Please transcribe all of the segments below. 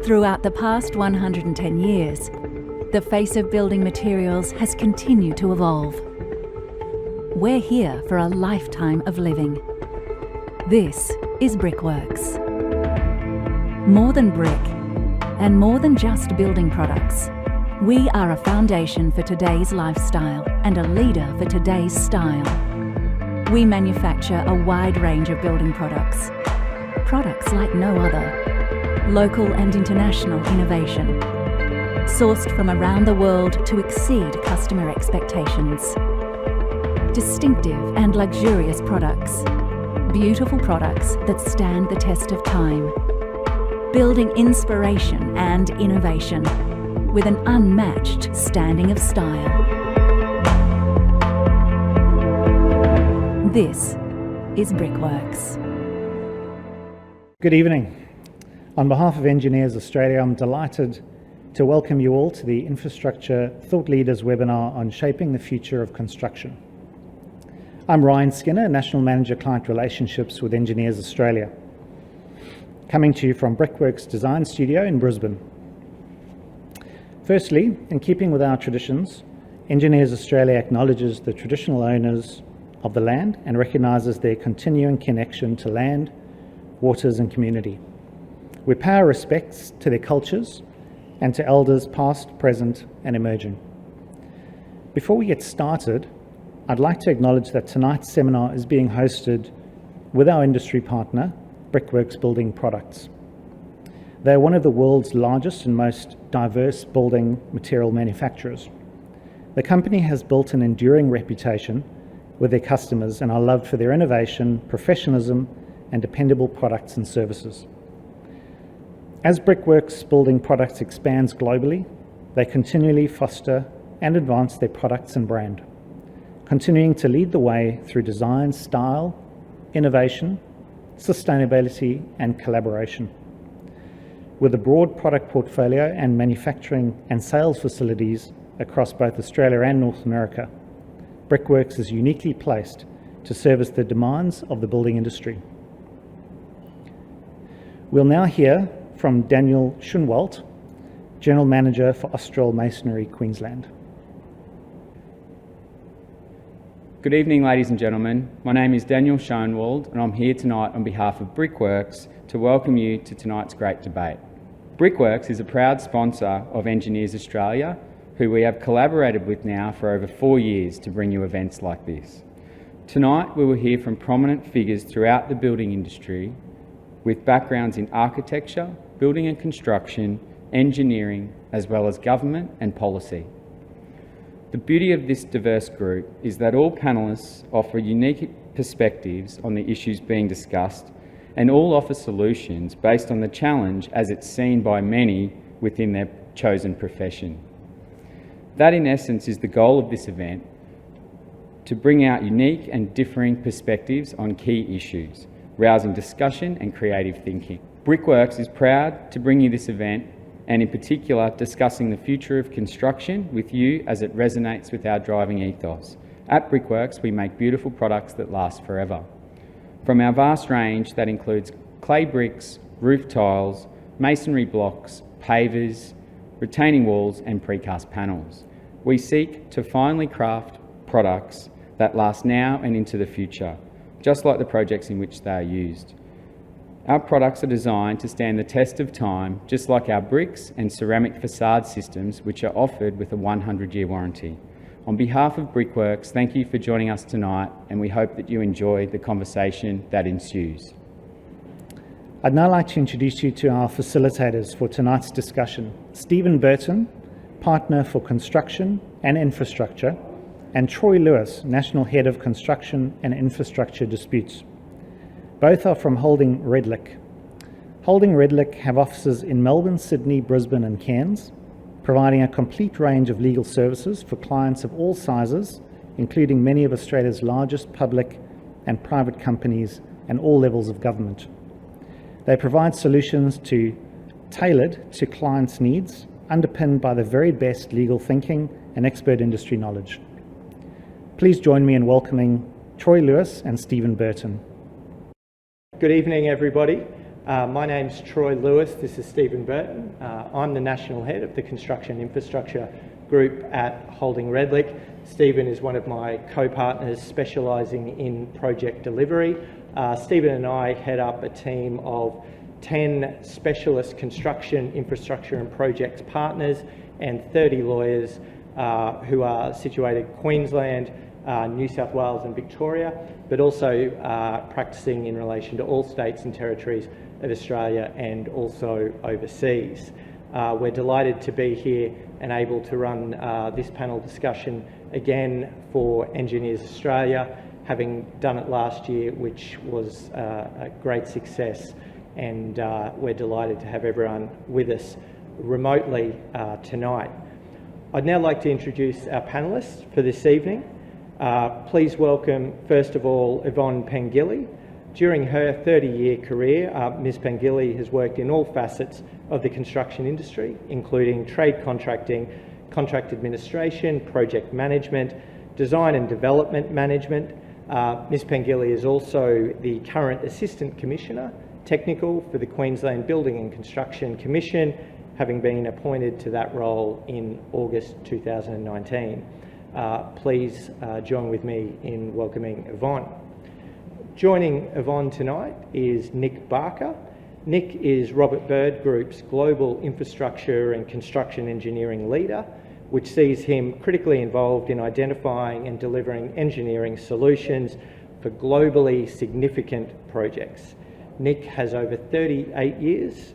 Throughout the past 110 years, the face of building materials has continued to evolve. We're here for a lifetime of living. This is Brickworks. More than brick, and more than just building products, we are a foundation for today's lifestyle and a leader for today's style. We manufacture a wide range of building products like no other. Local and international innovation, sourced from around the world to exceed customer expectations. Distinctive and luxurious products, beautiful products that stand the test of time. Building inspiration and innovation with an unmatched standing of style. This is Brickworks. Good evening. On behalf of Engineers Australia, I'm delighted to welcome you all to the Infrastructure Thought Leaders webinar on Shaping the Future of Construction. I'm Ryan Skinner, National Manager Client Relationships with Engineers Australia, coming to you from Brickworks Design Studio in Brisbane. Firstly, in keeping with our traditions, Engineers Australia acknowledges the traditional owners of the land and recognises their continuing connection to land, waters and community. We pay our respects to their cultures and to elders past, present and emerging. Before we get started, I'd like to acknowledge that tonight's seminar is being hosted with our industry partner, Brickworks Building Products. They are one of the world's largest and most diverse building material manufacturers. The company has built an enduring reputation with their customers and are loved for their innovation, professionalism and dependable products and services. As Brickworks Building Products expands globally, they continually foster and advance their products and brand, continuing to lead the way through design, style, innovation, sustainability and collaboration. With a broad product portfolio and manufacturing and sales facilities across both Australia and North America, Brickworks is uniquely placed to service the demands of the building industry. We'll now hear from Daniel Schoenwald, General Manager for Austral Masonry, Queensland. Good evening, ladies and gentlemen. My name is Daniel Schoenwald and I'm here tonight on behalf of Brickworks to welcome you to tonight's great debate. Brickworks is a proud sponsor of Engineers Australia, who we have collaborated with now for over 4 years to bring you events like this. Tonight we will hear from prominent figures throughout the building industry with backgrounds in architecture, building and construction, engineering, as well as government and policy. The beauty of this diverse group is that all panellists offer unique perspectives on the issues being discussed and all offer solutions based on the challenge as it's seen by many within their chosen profession. That in essence is the goal of this event, to bring out unique and differing perspectives on key issues, rousing discussion and creative thinking. Brickworks is proud to bring you this event and in particular discussing the future of construction with you as it resonates with our driving ethos. At Brickworks we make beautiful products that last forever. From our vast range that includes clay bricks, roof tiles, masonry blocks, pavers, retaining walls and precast panels, we seek to finely craft products that last now and into the future, just like the projects in which they are used. Our products are designed to stand the test of time, just like our bricks and ceramic facade systems, which are offered with a 100-year warranty. On behalf of Brickworks, thank you for joining us tonight, and we hope that you enjoy the conversation that ensues. I'd now like to introduce you to our facilitators for tonight's discussion. Stephen Burton, Partner for Construction and Infrastructure, and Troy Lewis, National Head of Construction and Infrastructure Disputes. Both are from Holding Redlich. Holding Redlich have offices in Melbourne, Sydney, Brisbane and Cairns, providing a complete range of legal services for clients of all sizes, including many of Australia's largest public and private companies and all levels of government. They provide solutions tailored to clients' needs, underpinned by the very best legal thinking and expert industry knowledge. Please join me in welcoming Troy Lewis and Stephen Burton. Good evening, everybody. My name's Troy Lewis, this is Stephen Burton. I'm the National Head of the Construction Infrastructure Group at Holding Redlich. Stephen is one of my co-partners specialising in project delivery. Stephen and I head up a team of 10 specialist construction, infrastructure and projects partners and 30 lawyers who are situated Queensland, New South Wales and Victoria, but also practising in relation to all states and territories of Australia and also overseas. We're delighted to be here and able to run this panel discussion again for Engineers Australia, having done it last year, which was a great success, and we're delighted to have everyone with us remotely tonight. I'd now like to introduce our panellists for this evening. Please welcome, first of all, Yvonne Pengilly. During her 30-year career, Ms Pengilly has worked in all facets of the construction industry, including trade contracting, contract administration, project management, design and development management. Ms Pengilly is also the current Assistant Commissioner, Technical for the Queensland Building and Construction Commission, having been appointed to that role in August 2019. Please join with me in welcoming Yvonne. Joining Yvonne tonight is Nick Barker. Nick is Robert Bird Group's Global Infrastructure and Construction Engineering Leader, which sees him critically involved in identifying and delivering engineering solutions for globally significant projects. Nick has over 38 years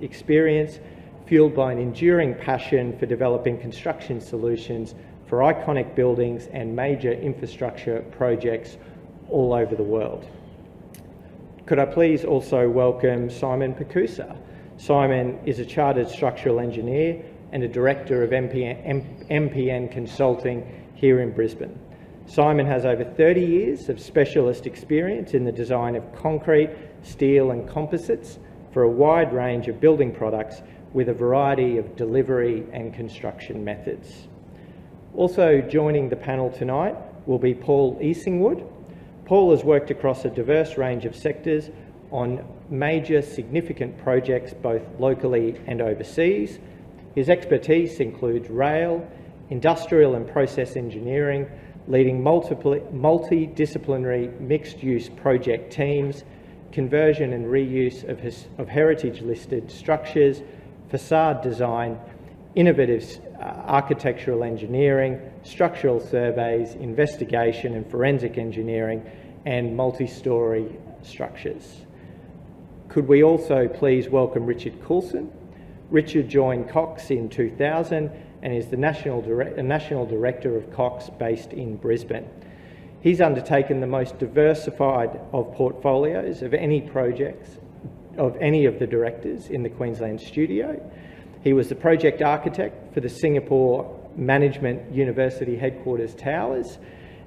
experience, fueled by an enduring passion for developing construction solutions for iconic buildings and major infrastructure projects all over the world. Could I please also welcome Simon Pacusa. Simon is a Chartered Structural Engineer and a Director of MPN Consulting here in Brisbane. Simon has over 30 years of specialist experience in the design of concrete, steel and composites for a wide range of building products with a variety of delivery and construction methods. Also joining the panel tonight will be Paul Easingwood. Paul has worked across a diverse range of sectors on major significant projects both locally and overseas. His expertise includes rail, industrial and process engineering, leading multidisciplinary mixed-use project teams, conversion and reuse of heritage-listed structures, facade design, innovative architectural engineering, structural surveys, investigation and forensic engineering, and multi-storey structures. Could we also please welcome Richard Coulson? Richard joined Cox in 2000 and is the National Director of Cox based in Brisbane. He's undertaken the most diversified of portfolios of any projects of any of the directors in the Queensland studio. He was the project architect for the Singapore Management University Headquarters Towers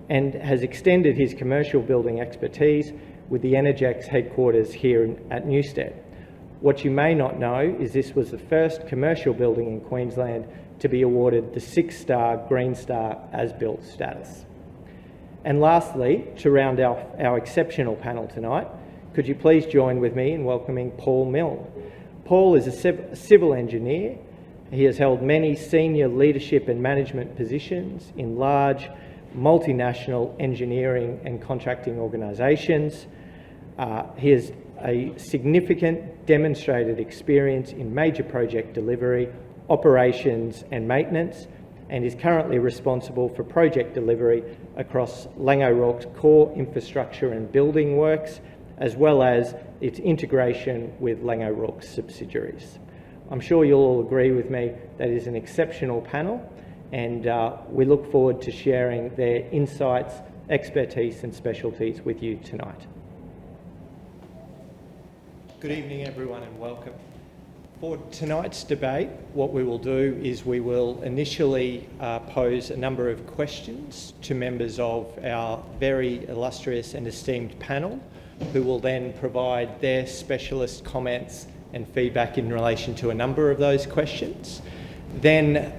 and has extended his commercial building expertise with the Energex headquarters here at Newstead. What you may not know is this was the first commercial building in Queensland to be awarded the 6-star Green Star as-built status. And lastly, to round out our exceptional panel tonight, could you please join with me in welcoming Paul Milne. Paul is a civil engineer. He has held many senior leadership and management positions in large multinational engineering and contracting organisations. He has a significant demonstrated experience in major project delivery, operations and maintenance, and is currently responsible for project delivery across Laing O'Rourke's core infrastructure and building works, as well as its integration with Laing O'Rourke's subsidiaries. I'm sure you'll all agree with me that is an exceptional panel, and we look forward to sharing their insights, expertise and specialties with you tonight. Good evening everyone and welcome. For tonight's debate, what we will do is we will initially pose a number of questions to members of our very illustrious and esteemed panel, who will then provide their specialist comments and feedback in relation to a number of those questions. Then,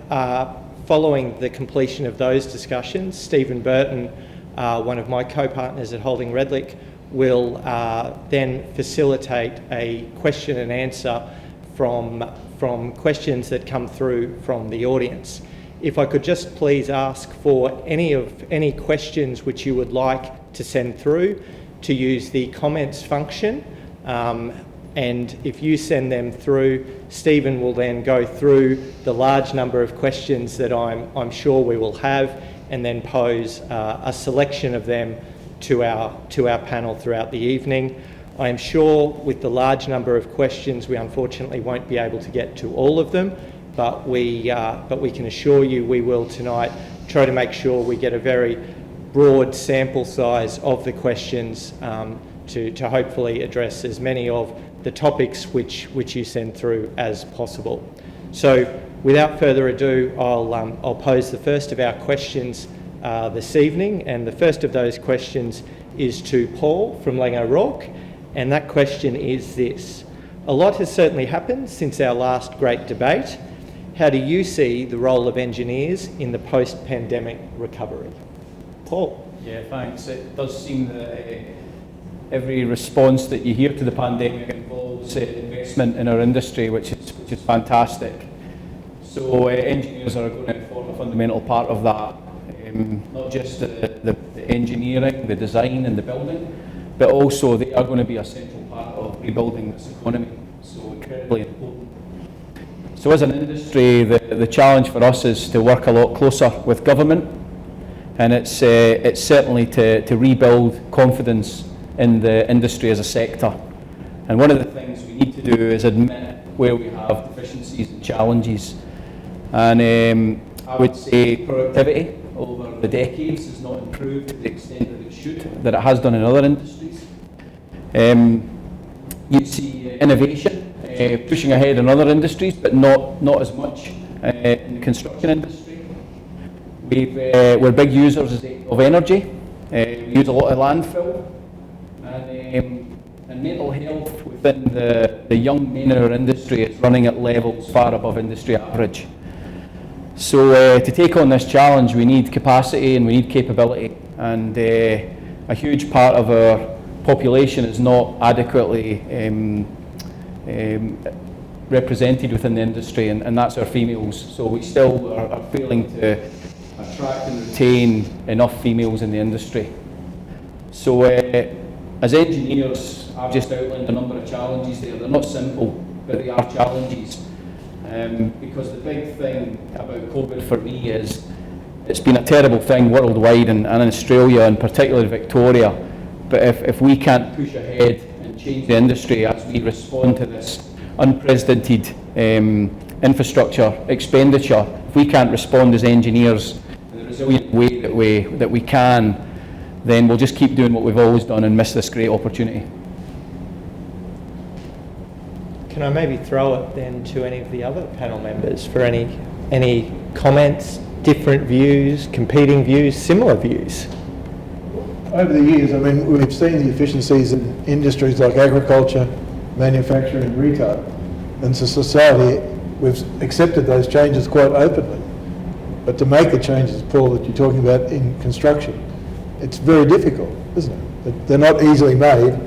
following the completion of those discussions, Stephen Burton, one of my co-partners at Holding Redlich, will then facilitate a question and answer from questions that come through from the audience. If I could just please ask for any questions which you would like to send through to use the comments function, and if you send them through, Stephen will then go through the large number of questions that I'm sure we will have, and then pose a selection of them to our panel throughout the evening. I am sure with the large number of questions, we unfortunately won't be able to get to all of them, but we can assure you we will tonight try to make sure we get a very broad sample size of the questions to hopefully address as many of the topics which you send through as possible. So without further ado, I'll pose the first of our questions this evening, and the first of those questions is to Paul from Laing O'Rourke, and that question is this: a lot has certainly happened since our last great debate. How do you see the role of engineers in the post-pandemic recovery? Paul. Yeah, thanks. It does seem that every response that you hear to the pandemic involves investment in our industry, which is fantastic. So engineers are going to form a fundamental part of that, not just the engineering, the design and the building, but also they are going to be a central part of rebuilding this economy, so incredibly important. So as an industry, the challenge for us is to work a lot closer with government, and it's certainly to rebuild confidence in the industry as a sector. And one of the things we need to do is admit where we have deficiencies and challenges. And I would say productivity over the decades has not improved to the extent that it should, that it has done in other industries. You see innovation pushing ahead in other industries, but not as much in the construction industry. We're big users of energy. We use a lot of landfill. And mental health within the young men in our industry is running at levels far above industry average. So to take on this challenge, we need capacity and we need capability, and a huge part of our population is not adequately represented within the industry, and that's our females. So we still are failing to attract and retain enough females in the industry. So as engineers, I've just outlined a number of challenges there. They're not simple, but they are challenges. Because the big thing about COVID for me is it's been a terrible thing worldwide and in Australia and particularly Victoria. But if we can't push ahead and change the industry as we respond to this unprecedented infrastructure expenditure, if we can't respond as engineers in the resilient way that we can, then we'll just keep doing what we've always done and miss this great opportunity. Can I maybe throw it then to any of the other panel members for any comments, different views, competing views, similar views? Over the years, I mean, we've seen the efficiencies in industries like agriculture, manufacturing and retail. And as a society, we've accepted those changes quite openly. But to make the changes, Paul, that you're talking about in construction, it's very difficult, isn't it? They're not easily made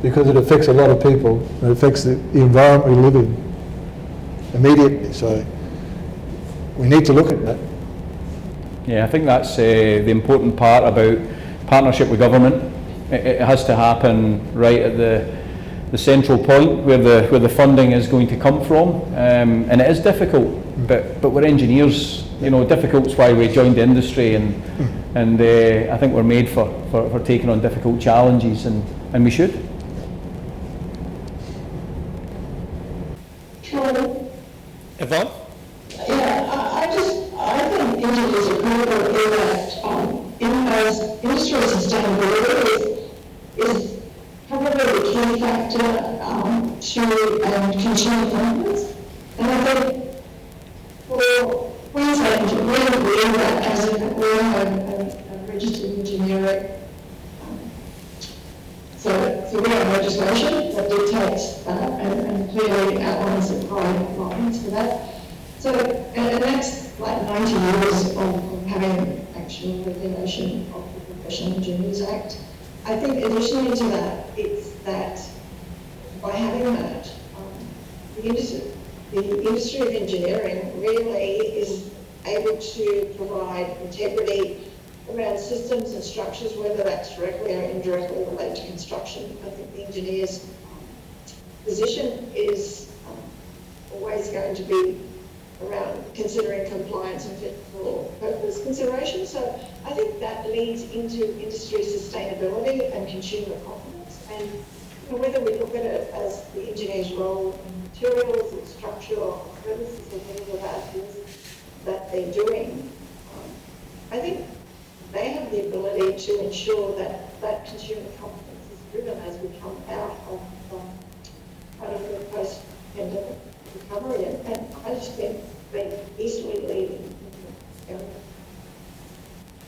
because it affects a lot of people. It affects the environment we live in immediately. So we need to look at that. Yeah, I think that's the important part about partnership with government. It has to happen right at the central point where the funding is going to come from, and it is difficult. But we're engineers. You know, difficult's why we joined the industry, and I think we're made for taking on difficult challenges, and we should. Yvonne? Yeah, I think engineers are critical in that in-house industry sustainability is probably the key factor to consumer confidence. And I think for Queensland, we believe that as we have a registered engineering. So we have legislation that dictates and clearly outlines the requirements for that. So, and that's like 90 years of having actual regulation of the Professional Engineers Act. I think additionally to that, it's that by having that, the industry of engineering really is able to provide integrity around systems and structures, whether that's directly or indirectly related to construction. I think the engineer's position is always going to be around considering compliance and fit for purpose considerations. So I think that leads into industry sustainability and consumer confidence. And whether we look at it as the engineer's role in materials or structure or premises or whatever that is that they're doing, I think they have the ability to ensure that that consumer confidence is driven as we come out of kind of the post-pandemic recovery. And I just think they easily lead in the area.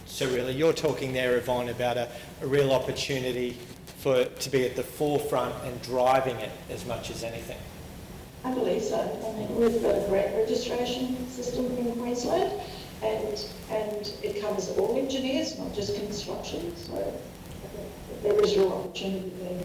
So really, you're talking there, Yvonne, about a real opportunity to be at the forefront and driving it as much as anything. I believe so. I mean, we've got a great registration system in Queensland, and it covers all engineers, not just construction. So I think there is real opportunity there.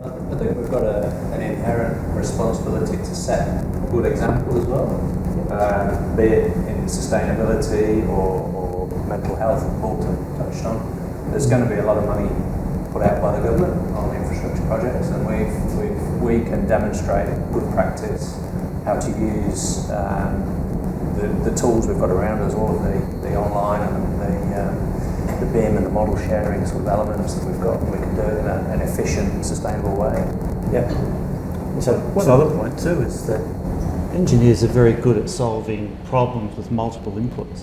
I think we've got an inherent responsibility to set a good example as well, be it in sustainability or mental health, Paul touched on. There's going to be a lot of money put out by the government on infrastructure projects, and we can demonstrate good practice, how to use the tools we've got around us, all of the online and the BIM and the model sharing sort of elements that we've got. We can do it in an efficient, sustainable way. Yeah. So one other point too is that engineers are very good at solving problems with multiple inputs.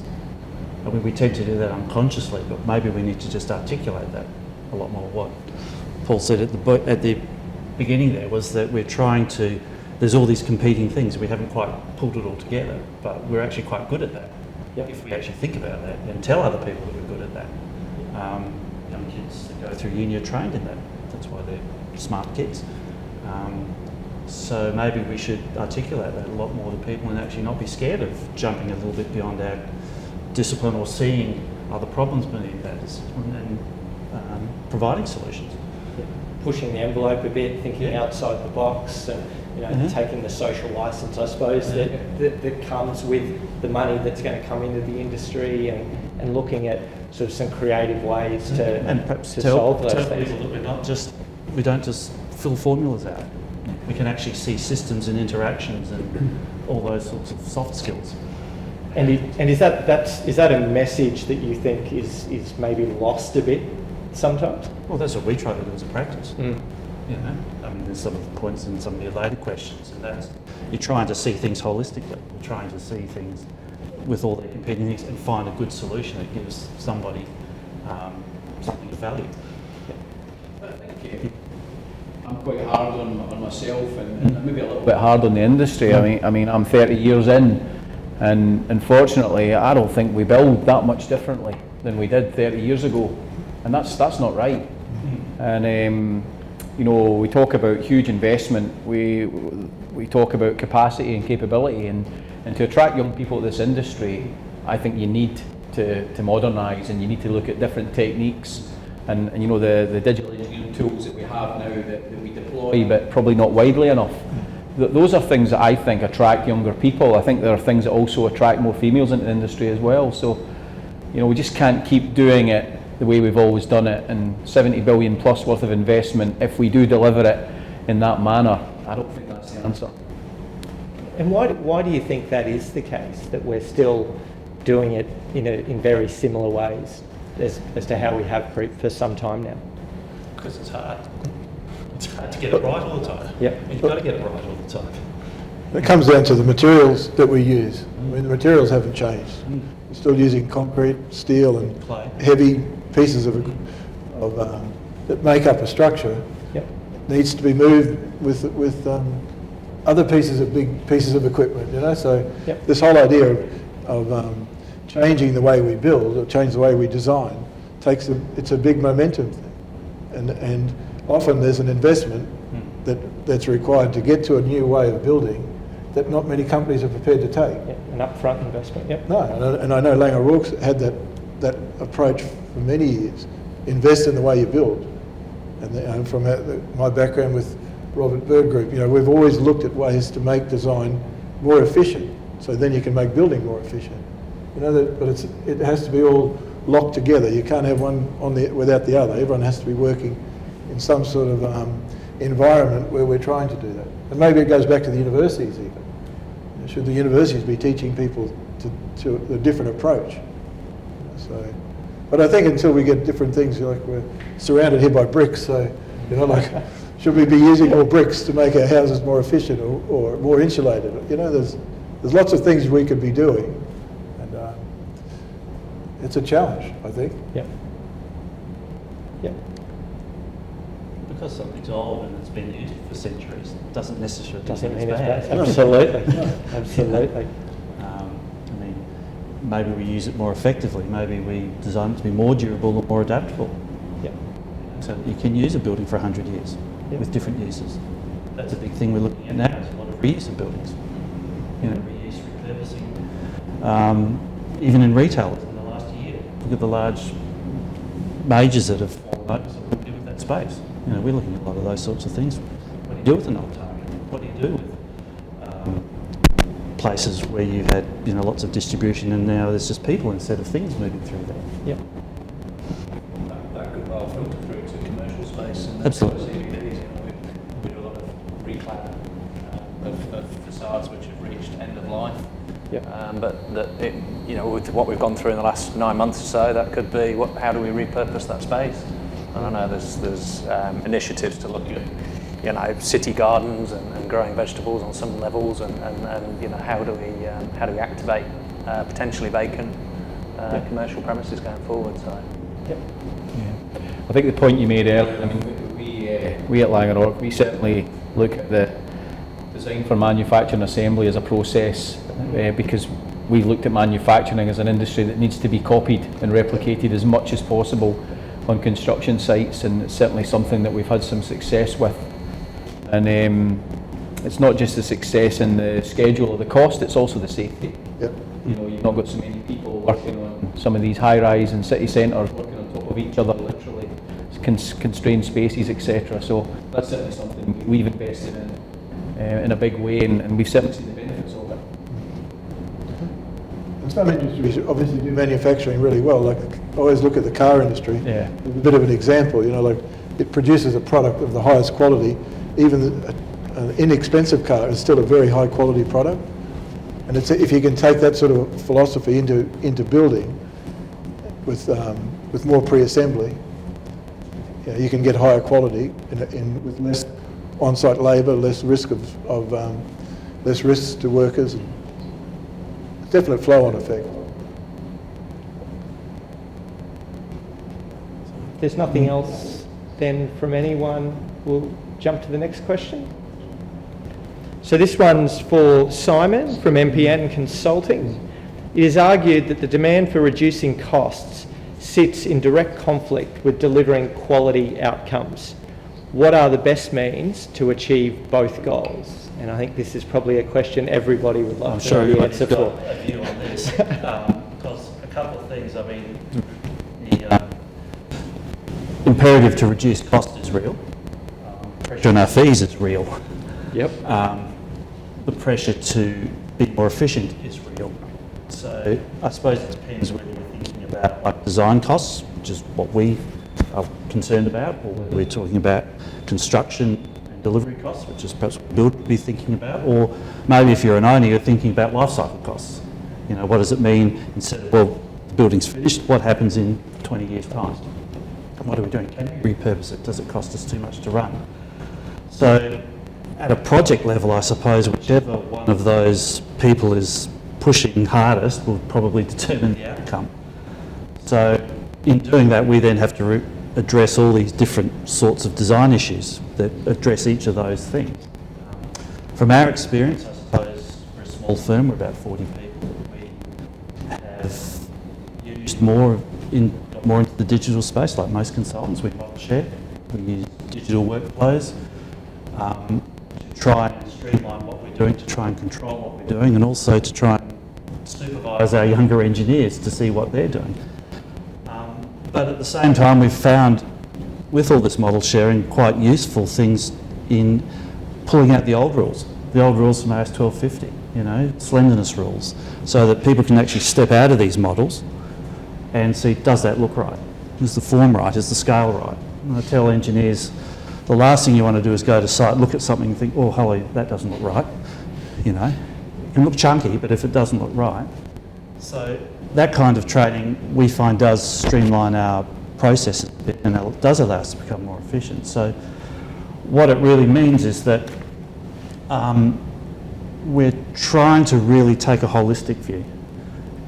I mean, we tend to do that unconsciously, but maybe we need to just articulate that a lot more. What Paul said at the beginning there was that we're trying to, there's all these competing things, we haven't quite pulled it all together, but we're actually quite good at that. Yep. If we actually think about that and tell other people that we're good at that. Young kids that go through uni are trained in that. That's why they're smart kids. So maybe we should articulate that a lot more to people and actually not be scared of jumping a little bit beyond our discipline or seeing other problems beneath that discipline and providing solutions. Yeah. Pushing the envelope a bit, thinking outside the box, and taking the social license, I suppose, that comes with the money that's going to come into the industry, and looking at sort of some creative ways to solve those things. People that we don't just fill formulas out. We can actually see systems and interactions and all those sorts of soft skills. And is that a message that you think is maybe lost a bit sometimes? Well, that's what we try to do as a practice. You know, I mean, there's some of the points in some of the later questions, and that's you're trying to see things holistically. You're trying to see things with all the competing things and find a good solution that gives somebody something of value. I'm quite hard on myself and maybe a little bit hard on the industry. I mean, I'm 30 years in, and unfortunately, I don't think we build that much differently than we did 30 years ago, and that's not right. And we talk about huge investment. We talk about capacity and capability, and to attract young people to this industry, I think you need to modernise, and you need to look at different techniques. And the digital engineering tools that we have now that we deploy, but probably not widely enough. Those are things that I think attract younger people. I think there are things that also attract more females into the industry as well. So, we just can't keep doing it the way we've always done it, and 70 billion plus worth of investment. If we do deliver it in that manner, I don't think that's the answer. And why do you think that is the case, that we're still doing it in very similar ways as to how we have for some time now? Because it's hard. It's hard to get it right all the time. Yeah. You've got to get it right all the time. It comes down to the materials that we use. I mean, the materials haven't changed. We're still using concrete, steel, and Clay. heavy pieces that make up a structure. Yep. Needs to be moved with other big pieces of equipment. So Yep. this whole idea of changing the way we build or change the way we design it's a big momentum thing, and often there's an investment that's required to get to a new way of building that not many companies are prepared to take. An upfront investment. Yep. No, and I know Laing O'Rourke's had that approach for many years. Invest in the way you build, And from my background with Robert Bird Group, we've always looked at ways to make design more efficient, so then you can make building more efficient. But it has to be all locked together. You can't have one without the other. Everyone has to be working in some sort of environment where we're trying to do that. And maybe it goes back to the universities even. Should the universities be teaching people to a different approach? But I think until we get different things, like we're surrounded here by bricks, so should we be using more bricks to make our houses more efficient or more insulated? There's lots of things we could be doing, and it's a challenge, I think. Yep. Yep. Because something's old and it's been used for centuries doesn't necessarily mean it's bad. bad. Absolutely. Absolutely. Maybe we use it more effectively. Maybe we design it to be more durable or more adaptable. Yep. So you can use a building for 100 years with different uses. That's a big thing we're looking at now. There's a lot of reuse of buildings. Reuse, repurposing. Even in retail in the last year, look at the large majors that have fallen over. So what do you do with that space? We're looking at a lot of those sorts of things. What do you do with an old target? What do you do with places where you've had lots of distribution and now there's just people instead of things moving through there? Yep. That could well filter through to commercial space. And Absolutely. We do a lot of reclap of facades which have reached end of life. Yep. But with what we've gone through in the last 9 months or so, that could be how do we repurpose that space? I don't know. There's initiatives to look at city gardens and growing vegetables on some levels, and how do we activate potentially vacant commercial premises going forward? So. Yep. Yeah. I think the point you made earlier. We at Langer, we certainly look at the design for manufacturing assembly as a process because we looked at manufacturing as an industry that needs to be copied and replicated as much as possible on construction sites, and it's certainly something that we've had some success with. And it's not just the success in the schedule or the cost, it's also the safety. Yep. You've not got so many people working on some of these high-rise and city centres working on top of each other, literally, constrained spaces, etc. So that's certainly something we've invested in a big way, and we've certainly seen the benefits of it. And some industries obviously do manufacturing really well. Like I always look at the car industry. Yeah. A bit of an example. It produces a product of the highest quality. Even an inexpensive car is still a very high quality product, and if you can take that sort of philosophy into building with more pre-assembly, you can get higher quality with less on-site labour, less risk less risks to workers. Definite flow-on effect. If there's nothing else then from anyone, we'll jump to the next question. So this one's for Simon from MPN Consulting. It is argued that the demand for reducing costs sits in direct conflict with delivering quality outcomes. What are the best means to achieve both goals? And I think this is probably a question everybody would love to know the answer for. I'm sure everybody's got a view on this. Because a couple of things, the imperative to reduce cost is real. Pressure on our fees is real. Yep. The pressure to be more efficient is real. So I suppose it depends whether we're thinking about design costs, which is what we are concerned about, or whether we're talking about construction and delivery costs, which is perhaps what Bill would be thinking about, or maybe if you're an owner, you're thinking about life cycle costs. What does it mean instead of, the building's finished, what happens in 20 years' time? What are we doing? Can we repurpose it? Does it cost us too much to run? So at a project level, I suppose, whichever one of those people is pushing hardest will probably determine the outcome. So in doing that, we then have to address all these different sorts of design issues that address each of those things. From our experience, I suppose, we're a small firm, we're about 40 people. We have used more into the digital space, like most consultants. We model share, we use digital workflows to try and streamline what we're doing, to try and control what we're doing, and also to try and supervise our younger engineers to see what they're doing. But at the same time, we've found with all this model sharing, quite useful things in pulling out the old rules from AS 1250, you know, slenderness rules, so that people can actually step out of these models and see, does that look right? Is the form right? Is the scale right? And I tell engineers, the last thing you want to do is go to site, look at something and think, oh, holy, that doesn't look right. You know, it can look chunky, but if it doesn't look right. So that kind of training we find does streamline our processes a bit, and it does allow us to become more efficient. So what it really means is that we're trying to really take a holistic view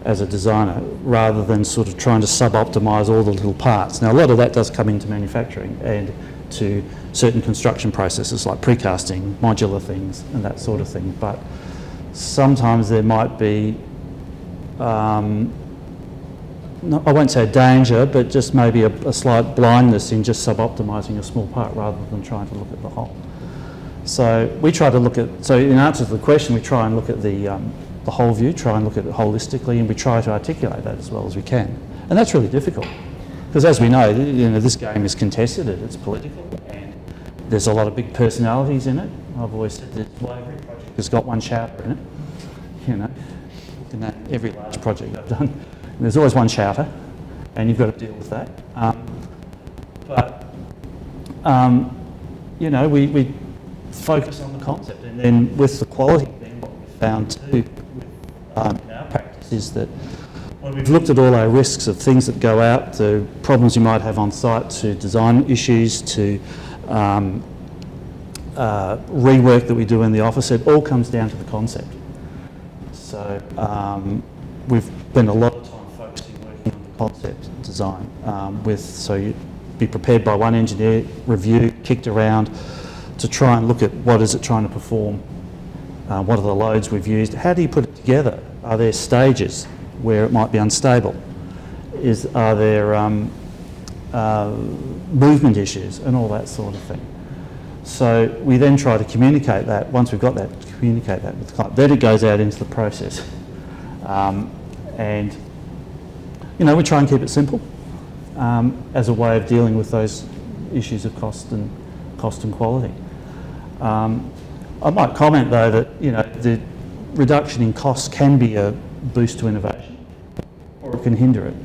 as a designer, rather than sort of trying to sub-optimise all the little parts. Now, a lot of that does come into manufacturing and to certain construction processes like precasting, modular things and that sort of thing, but sometimes there might be, I won't say a danger, but just maybe a slight blindness in just sub-optimising a small part rather than trying to look at the whole. So we try to look at, so in answer to the question, we try and look at the whole view, try and look at it holistically, and we try to articulate that as well as we can. And that's really difficult, because as we know, you know, this game is contested, it's political, and there's a lot of big personalities in it. I've always said that every project has got one shouter in it. You know, in that every large project I've done, there's always one shouter, and you've got to deal with that. You know, we focus on the concept, and then with the quality, then what we found too in our practice is that when we've looked at all our risks of things that go out, the problems you might have on site, to design issues, to rework that we do in the office, it all comes down to the concept. So we've spent a lot of time focusing working on the concept design so you be prepared by one engineer, review, kicked around to try and look at what is it trying to perform, what are the loads we've used, how do you put it together, are there stages where it might be unstable, are there movement issues and all that sort of thing. So we then try to communicate that, once we've got that, communicate that with the client. Then it goes out into the process. And, you know, we try and keep it simple as a way of dealing with those issues of cost and quality. I might comment though that, you know, the reduction in costs can be a boost to innovation, or it can hinder it.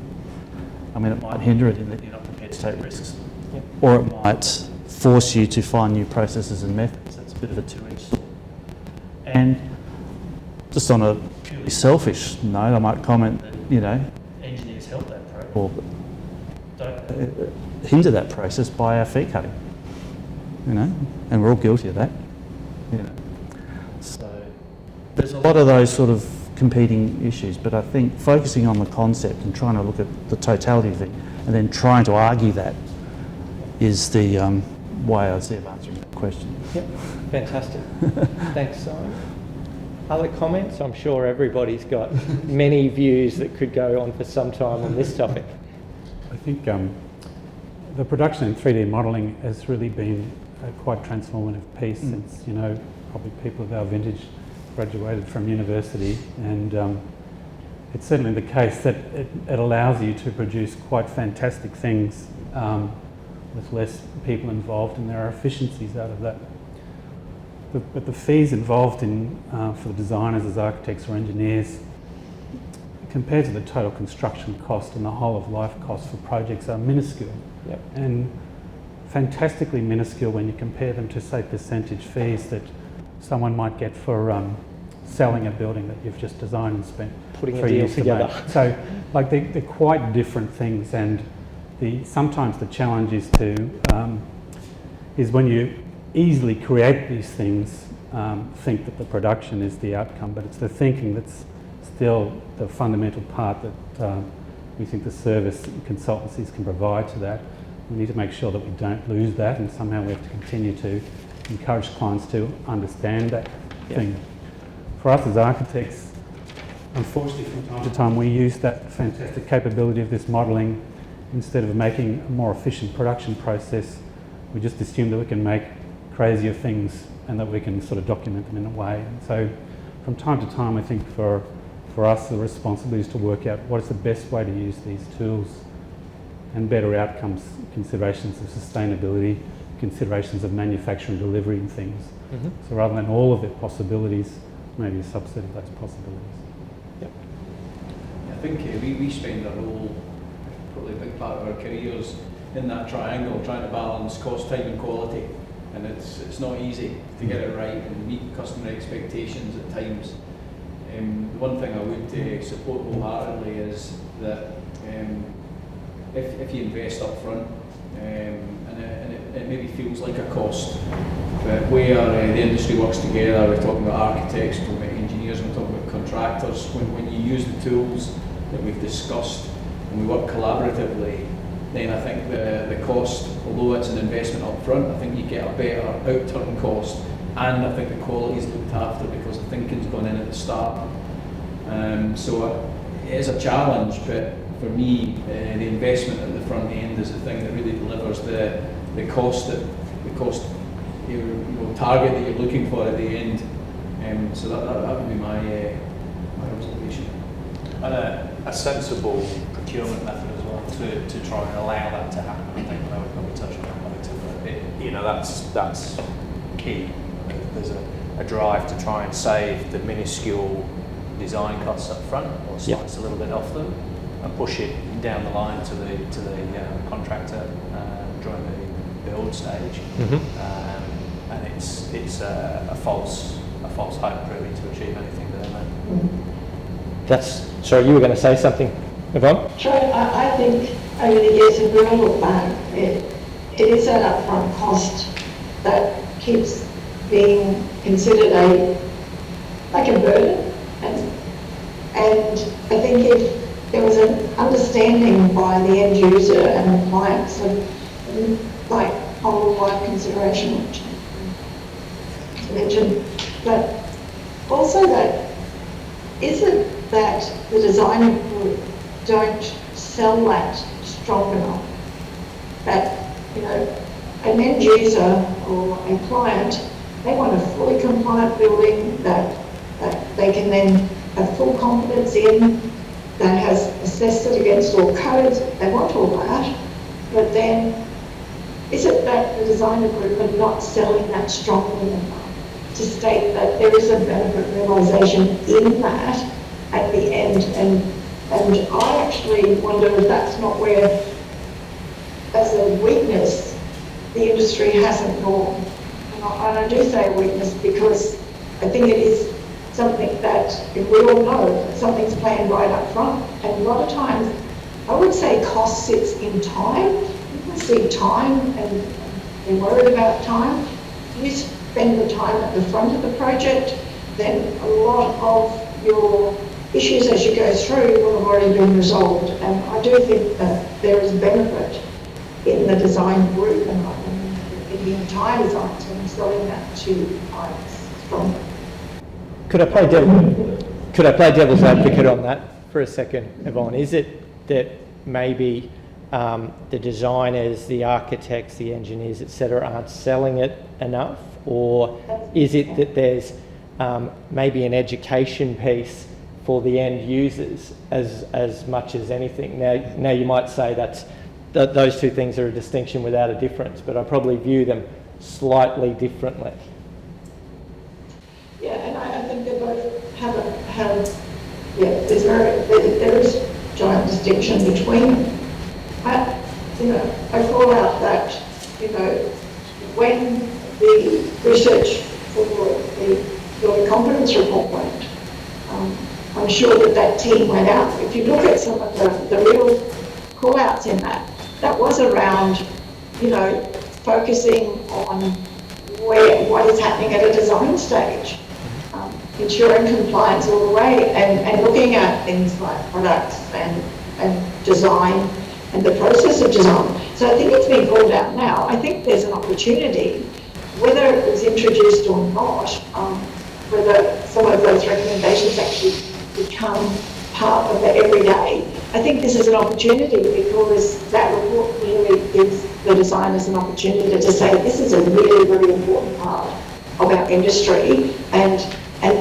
I mean, it might hinder it in that you're not prepared to take risks, or it might force you to find new processes and methods. That's a bit of a two-edged sword. And just on a purely selfish note, I might comment that, you know, engineers help that process, or don't hinder that process by our fee cutting, you know, and we're all guilty of that, you know. So there's a lot of those sort of competing issues, but I think focusing on the concept and trying to look at the totality of it, and then trying to argue that is the way I see of answering that question. Yep, fantastic. Thanks, Simon. Other comments? I'm sure everybody's got many views that could go on for some time on this topic. I think the production in 3D modelling has really been a quite transformative piece since, you know, probably people of our vintage graduated from university, and it's certainly the case that it allows you to produce quite fantastic things with less people involved, and there are efficiencies out of that. But the fees involved in for the designers as architects or engineers, compared to the total construction cost and the whole of life cost for projects, are minuscule. Yep. And fantastically minuscule when you compare them to, say, percentage fees that someone might get for selling a building that you've just designed and spent Putting 3 a deal years together. to make. So, like, they're quite different things, and sometimes the challenge is is when you easily create these things, think that the production is the outcome, but it's the thinking that's still the fundamental part that we think the service consultancies can provide to that. We need to make sure that we don't lose that, and somehow we have to continue to encourage clients to understand that thing. For us as architects, unfortunately from time to time we use that fantastic capability of this modelling. Instead of making a more efficient production process, we just assume that we can make crazier things and that we can sort of document them in a way. And so from time to time, I think for us the responsibility is to work out what is the best way to use these tools and better outcomes, considerations of sustainability, considerations of manufacturing, delivery and things. So rather than all of their possibilities, maybe a subset of those possibilities. I think we spend our whole, probably a big part of our careers in that triangle, trying to balance cost, time and quality, and it's not easy to get it right and meet customer expectations at times. The one thing I would support wholeheartedly is that if you invest up front, and it maybe feels like a cost, but where the industry works together, we're talking about architects, we're talking about engineers, we're talking about contractors, when you use the tools that we've discussed and we work collaboratively, then I think the cost, although it's an investment up front, I think you get a better out-turn cost, and I think the quality is looked after because the thinking's gone in at the start. So it is a challenge, but for me, the investment at the front end is the thing that really delivers the cost target that you're looking for at the end. So that would be my observation. And a sensible procurement method as well to try and allow that to happen. I think I would probably touch on that later, but that's key. There's a drive to try and save the minuscule design costs up front, or slice a little bit off them, and push it down the line to the contractor during the build stage. And it's a false hope really to achieve anything there. Sorry, you were going to say something, Yvonne? Sure, I think over the years, if we all look back, it is an upfront cost that keeps being considered like a burden. And I think if there was an understanding by the end user and the clients of like whole of life consideration, which I mentioned, but also that is it that the designer group don't sell that strong enough that, an end user or a client, they want a fully compliant building that they can then have full confidence in, that has assessed it against all codes. They want all that, but then is it that the designer group are not selling that strongly enough to state that there is a benefit realisation in that at the end? And I actually wonder if that's not where, as a weakness, the industry hasn't gone. And I do say weakness because I think it is something that, if we all know that something's planned right up front, and a lot of times, I would say cost sits in time. People see time and they're worried about time. If you spend the time at the front of the project, then a lot of your issues as you go through will have already been resolved. And I do think that there is benefit in the design group and in the entire design team selling that to clients strongly. Could I play devil's advocate on that for a second, Yvonne? Is it that maybe the designers, the architects, the engineers, etc., aren't selling it enough, or is it that there's maybe an education piece for the end users as much as anything? Now you might say those two things are a distinction without a difference, but I probably view them slightly differently. Yeah, and I think they both there is giant distinction between, I call out that, when the research for the building confidence report went, I'm sure that team went out. If you look at some of the real call outs in that was around, focusing on what is happening at a design stage. Ensuring compliance all the way and looking at things like products and design and the process of design. So I think it's been called out now. I think there's an opportunity, whether it was introduced or not, whether some of those recommendations actually become part of the everyday. I think this is an opportunity because that report really gives the designers an opportunity to say this is a really, really important part of our industry, and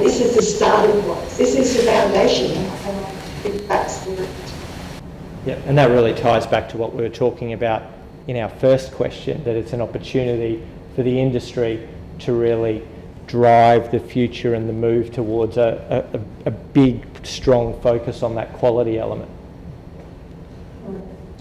this is the starting point. This is the foundation, and I think that's the Yeah, and that really ties back to what we were talking about in our first question, that it's an opportunity for the industry to really drive the future and the move towards a big, strong focus on that quality element.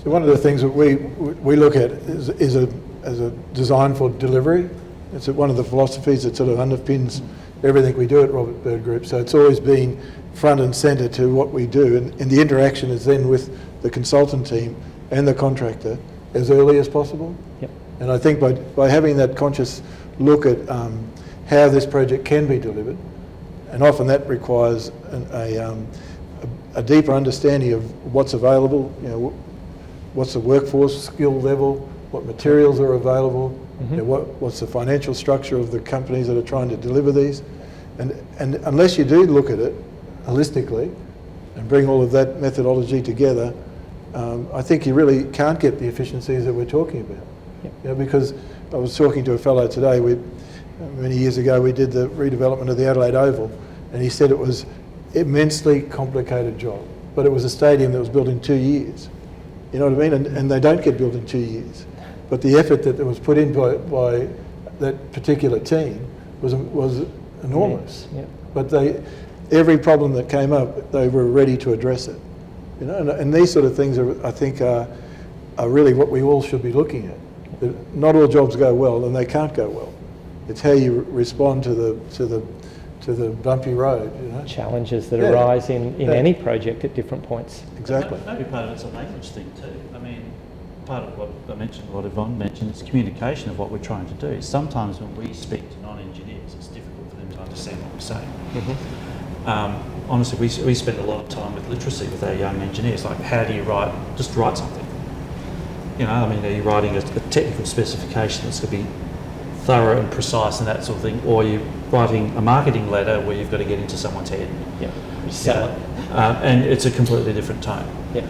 So one of the things that we look at is a design for delivery. It's one of the philosophies that sort of underpins everything we do at Robert Bird Group. So it's always been front and centre to what we do, and the interaction is then with the consultant team and the contractor as early as possible. Yep. And I think by having that conscious look at how this project can be delivered, and often that requires a deeper understanding of what's available, you know, what's the workforce skill level, what materials are available, you know, what's the financial structure of the companies that are trying to deliver these. And unless you do look at it holistically and bring all of that methodology together, I think you really can't get the efficiencies that we're talking about. Yep. You know, because I was talking to a fellow today, many years ago we did the redevelopment of the Adelaide Oval, and he said it was immensely complicated job, but it was a stadium that was built in 2 years. You know what I mean? And they don't get built in 2 years. But the effort that was put in by that particular team was enormous. Yes. Yep. But every problem that came up, they were ready to address it. You know, and these sort of things I think are really what we all should be looking at. Not all jobs go well, and they can't go well. It's how you respond to the bumpy road. You know, Challenges that arise in any project at different points. Exactly. Maybe part of it's a language thing too. I mean, part of what I mentioned, what Yvonne mentioned, is communication of what we're trying to do. Sometimes when we speak to non-engineers, it's difficult for them to understand what we're saying. Honestly, we spend a lot of time with literacy with our young engineers. Like, how do you write something? You know, I mean, are you writing a technical specification that's going to be thorough and precise and that sort of thing, or are you writing a marketing letter where you've got to get into someone's head? Yeah, sell it. And it's a completely different tone. Yeah.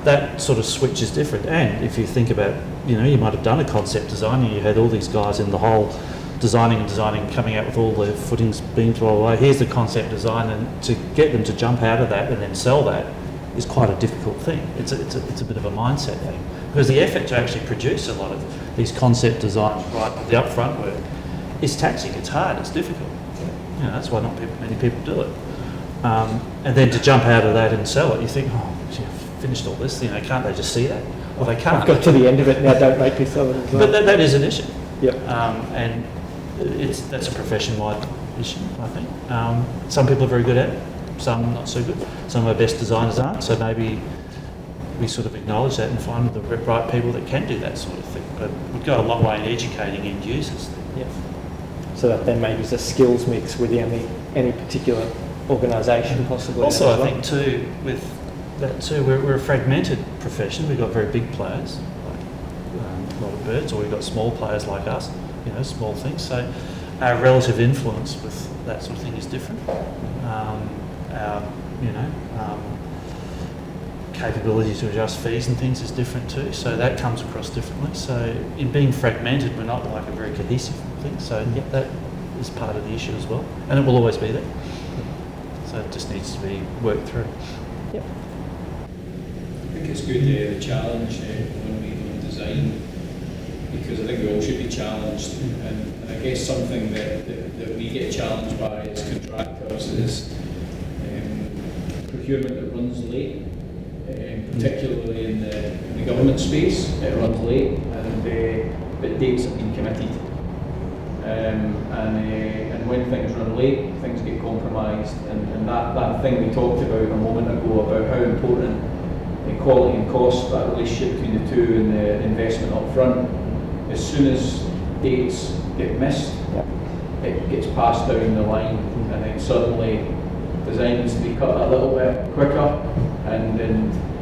That sort of switch is different. And if you think about, you know, you might have done a concept design and you had all these guys in the hole designing, coming out with all the footings, beams, blah, blah, blah. Here's the concept design, and to get them to jump out of that and then sell that is quite a difficult thing. It's a bit of a mindset thing. Because the effort to actually produce a lot of these concept designs, right, the upfront work, is taxing, it's hard, it's difficult. You know, that's why not many people do it. And then to jump out of that and sell it, you think, oh, gee, I've finished all this, you know, can't they just see that? Well, they can't. I've got to the end of it now, don't make me sell it as well. But that is an issue. Yep. And that's a profession-wide issue, I think. Some people are very good at it, some not so good. Some of our best designers aren't, so maybe we sort of acknowledge that and find the right people that can do that sort of thing. But we've got a long way in educating end users. Yeah. So that then maybe is a skills mix within any particular organisation possibly. Also, I think too, with that too, we're a fragmented profession. We've got very big players, like a lot of birds, or we've got small players like us, you know, small things. So our relative influence with that sort of thing is different. Our capability to adjust fees and things is different too, so that comes across differently. So in being fragmented, we're not like a very cohesive thing, so that is part of the issue as well, and it will always be there. So it just needs to be worked through. Yep. I think it's good, the challenge when we design, because I think we all should be challenged, and I guess something that we get challenged by as contractors is procurement that runs late. Particularly in the government space, it runs late, but dates have been committed. And when things run late, things get compromised, and that thing we talked about a moment ago about how important quality and cost, that relationship between the two and the investment up front, as soon as dates get missed, it gets passed down the line, and then suddenly design needs to be cut a little bit quicker, and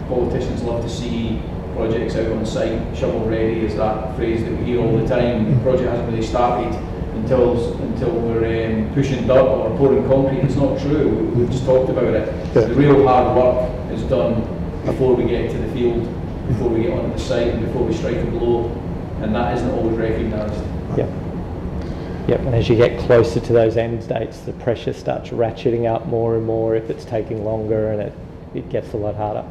politicians love to see projects out on site, shovel ready is that phrase that we hear all the time. The project hasn't really started until we're pushing dirt or pouring concrete. It's not true. We've just talked about it. Yeah. The real hard work is done before we get to the field, before we get onto the site, and before we strike a blow, and that isn't always recognised. Yep. Yep. And as you get closer to those end dates, the pressure starts ratcheting up more and more if it's taking longer, and it gets a lot harder.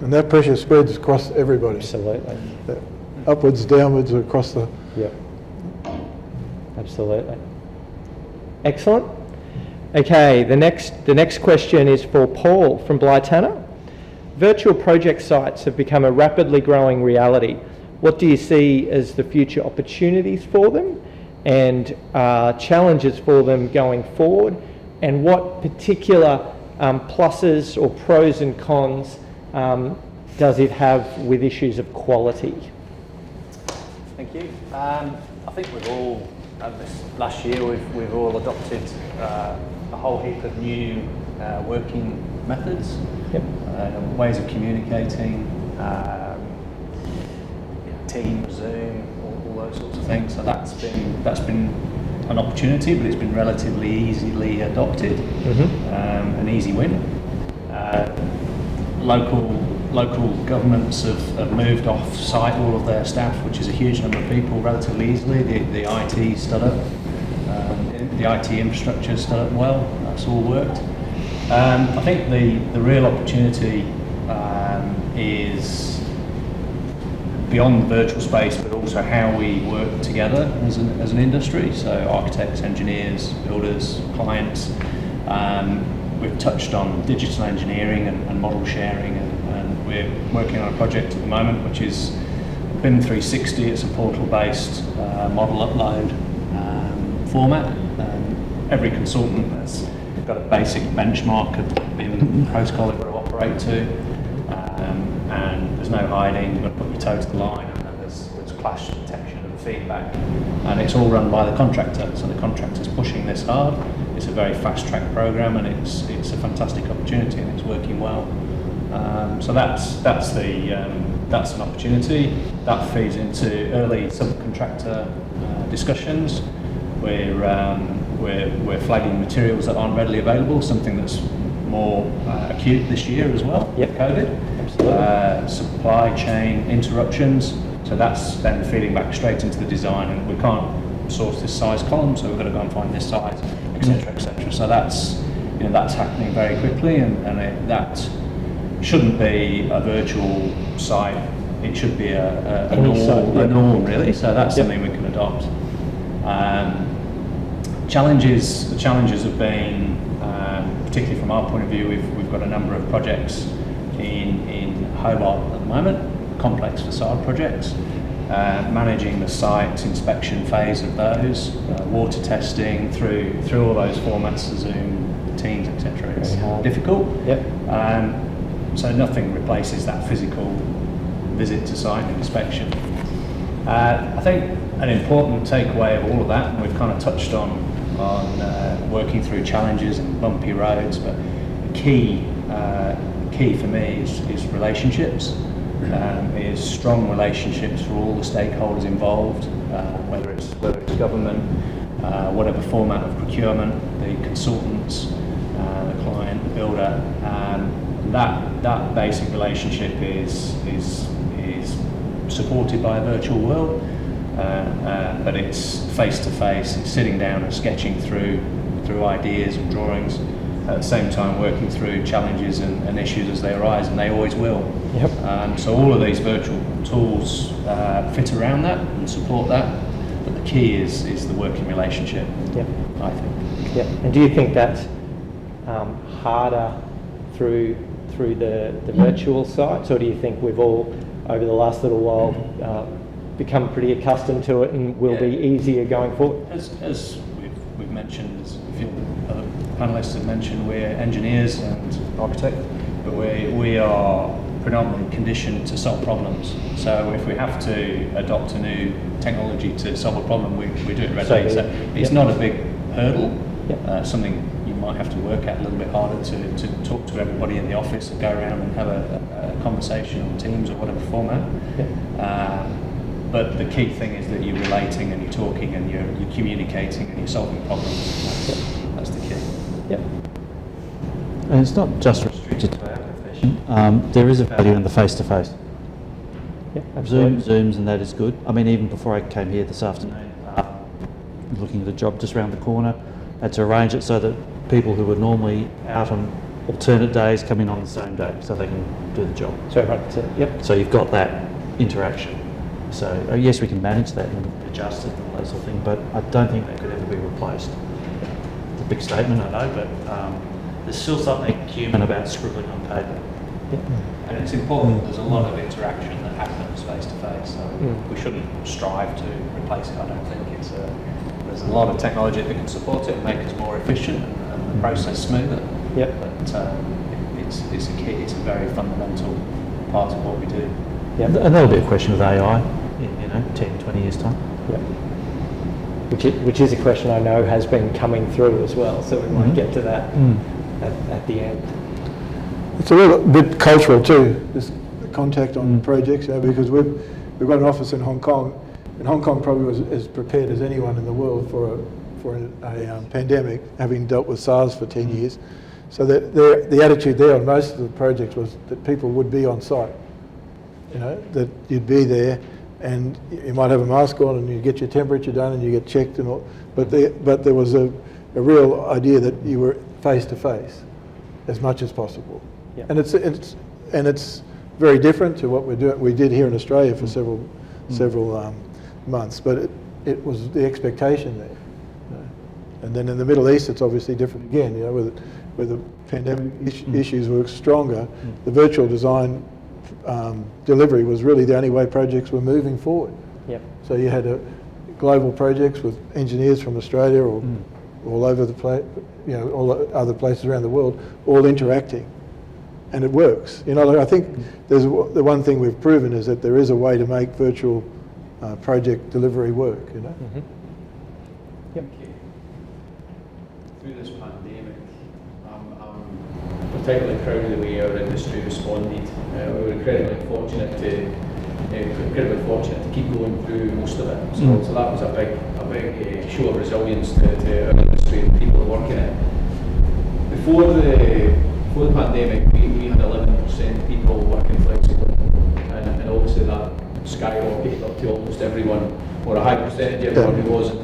And that pressure spreads across everybody. Absolutely. Upwards, downwards, across the... Yep. Absolutely. Excellent. Okay, the next question is for Paul from Blytanner. Virtual project sites have become a rapidly growing reality. What do you see as the future opportunities for them and challenges for them going forward? And what particular pluses or pros and cons does it have with issues of quality? Thank you. I think we've all, this last year, we've all adopted a whole heap of new working methods, ways of communicating, Teams, Zoom, all those sorts of things. So that's been an opportunity, but it's been relatively easily adopted, an easy win. Local governments have moved off-site all of their staff, which is a huge number of people, relatively easily. The IT stood up, the IT infrastructure stood up well. That's all worked. I think the real opportunity is beyond the virtual space, but also how we work together as an industry. So architects, engineers, builders, clients. We've touched on digital engineering and model sharing, and we're working on a project at the moment which is BIM 360. It's a portal-based model upload format. Every consultant has got a basic benchmark of BIM protocol they've got to operate to. And there's no hiding, you've got to put your toe to the line, and there's clash detection and feedback. And it's all run by the contractor, so the contractor's pushing this hard. It's a very fast-track program, and it's a fantastic opportunity, and it's working well. So that's an opportunity. That feeds into early subcontractor discussions. We're flagging materials that aren't readily available, something that's more acute this year as well. Yep. COVID. Supply chain interruptions, so that's then feeding back straight into the design, and we can't source this size column, so we've got to go and find this size, etc., etc. So that's happening very quickly, and that shouldn't be a virtual site. It should be a norm, really. So that's something we can adopt. The challenges have been, particularly from our point of view, we've got a number of projects in Hobart at the moment, complex facade projects, managing the site inspection phase of those, water testing through all those formats, Zoom, Teams, etc. It's difficult. So nothing replaces that physical visit to site and inspection. I think an important takeaway of all of that, and we've kind of touched on working through challenges and bumpy roads, but the key for me is relationships, is strong relationships for all the stakeholders involved, whether it's government, whatever format of procurement, the consultants, the client, the builder. That basic relationship is supported by a virtual world, but it's face to face. It's sitting down and sketching through ideas and drawings. At the same time working through challenges and issues as they arise, and they always will. So all of these virtual tools fit around that and support that, but the key is the working relationship, I think. And do you think that's harder through the virtual sites, or do you think we've all, over the last little while, become pretty accustomed to it and will be easier going forward? As we've mentioned, as a few other panellists have mentioned, we're engineers and architects, but we are predominantly conditioned to solve problems. So if we have to adopt a new technology to solve a problem, we do it readily. So it's not a big hurdle, something you might have to work at a little bit harder to talk to everybody in the office and go around and have a conversation on Teams or whatever format. But the key thing is that you're relating and you're talking and you're communicating and you're solving problems. That's the key. And it's not just restricted to our profession. There is a value in the face-to-face. Zooms and that is good. I mean, even before I came here this afternoon, looking at a job just around the corner, had to arrange it so that people who were normally out on alternate days come in on the same day so they can do the job. Sorry, right. So, yep. So you've got that interaction. So yes, we can manage that and adjust it and all that sort of thing, but I don't think that could ever be replaced. It's a big statement, I know, but there's still something human about scribbling on paper. And it's important, there's a lot of interaction that happens face to face, so we shouldn't strive to replace it. I don't think there's a lot of technology that can support it and make us more efficient and the process smoother. Yep. But it's a key, it's a very fundamental part of what we do. Yep. And that'll be a question with AI in 10, 20 years time. Yep. Which is a question I know has been coming through as well, so we might get to that at the end. It's a little bit cultural too, this contact on projects, because we've got an office in Hong Kong, and Hong Kong probably was as prepared as anyone in the world for a pandemic, having dealt with SARS for 10 years. So that the attitude there on most of the projects was that people would be on site, that you'd be there, and you might have a mask on and you get your temperature done and you get checked and all, but there was a real idea that you were face to face as much as possible. Yep. And it's very different to what we did here in Australia for several months, but it was the expectation there. And then in the Middle East, it's obviously different again. Where the pandemic issues were stronger, the virtual design delivery was really the only way projects were moving forward. Yep. So you had global projects with engineers from Australia or all over the place, all other places around the world, all interacting. And it works. I think the one thing we've proven is that there is a way to make virtual project delivery work. Yep. Through this pandemic, I'm particularly proud of the way our industry responded. We were incredibly fortunate to keep going through most of it. So that was a big show of resilience to our industry and the people that work in it. Before the pandemic, we had 11% people working flexibly, and obviously that skyrocketed up to almost everyone, or a high percentage of everyone who wasn't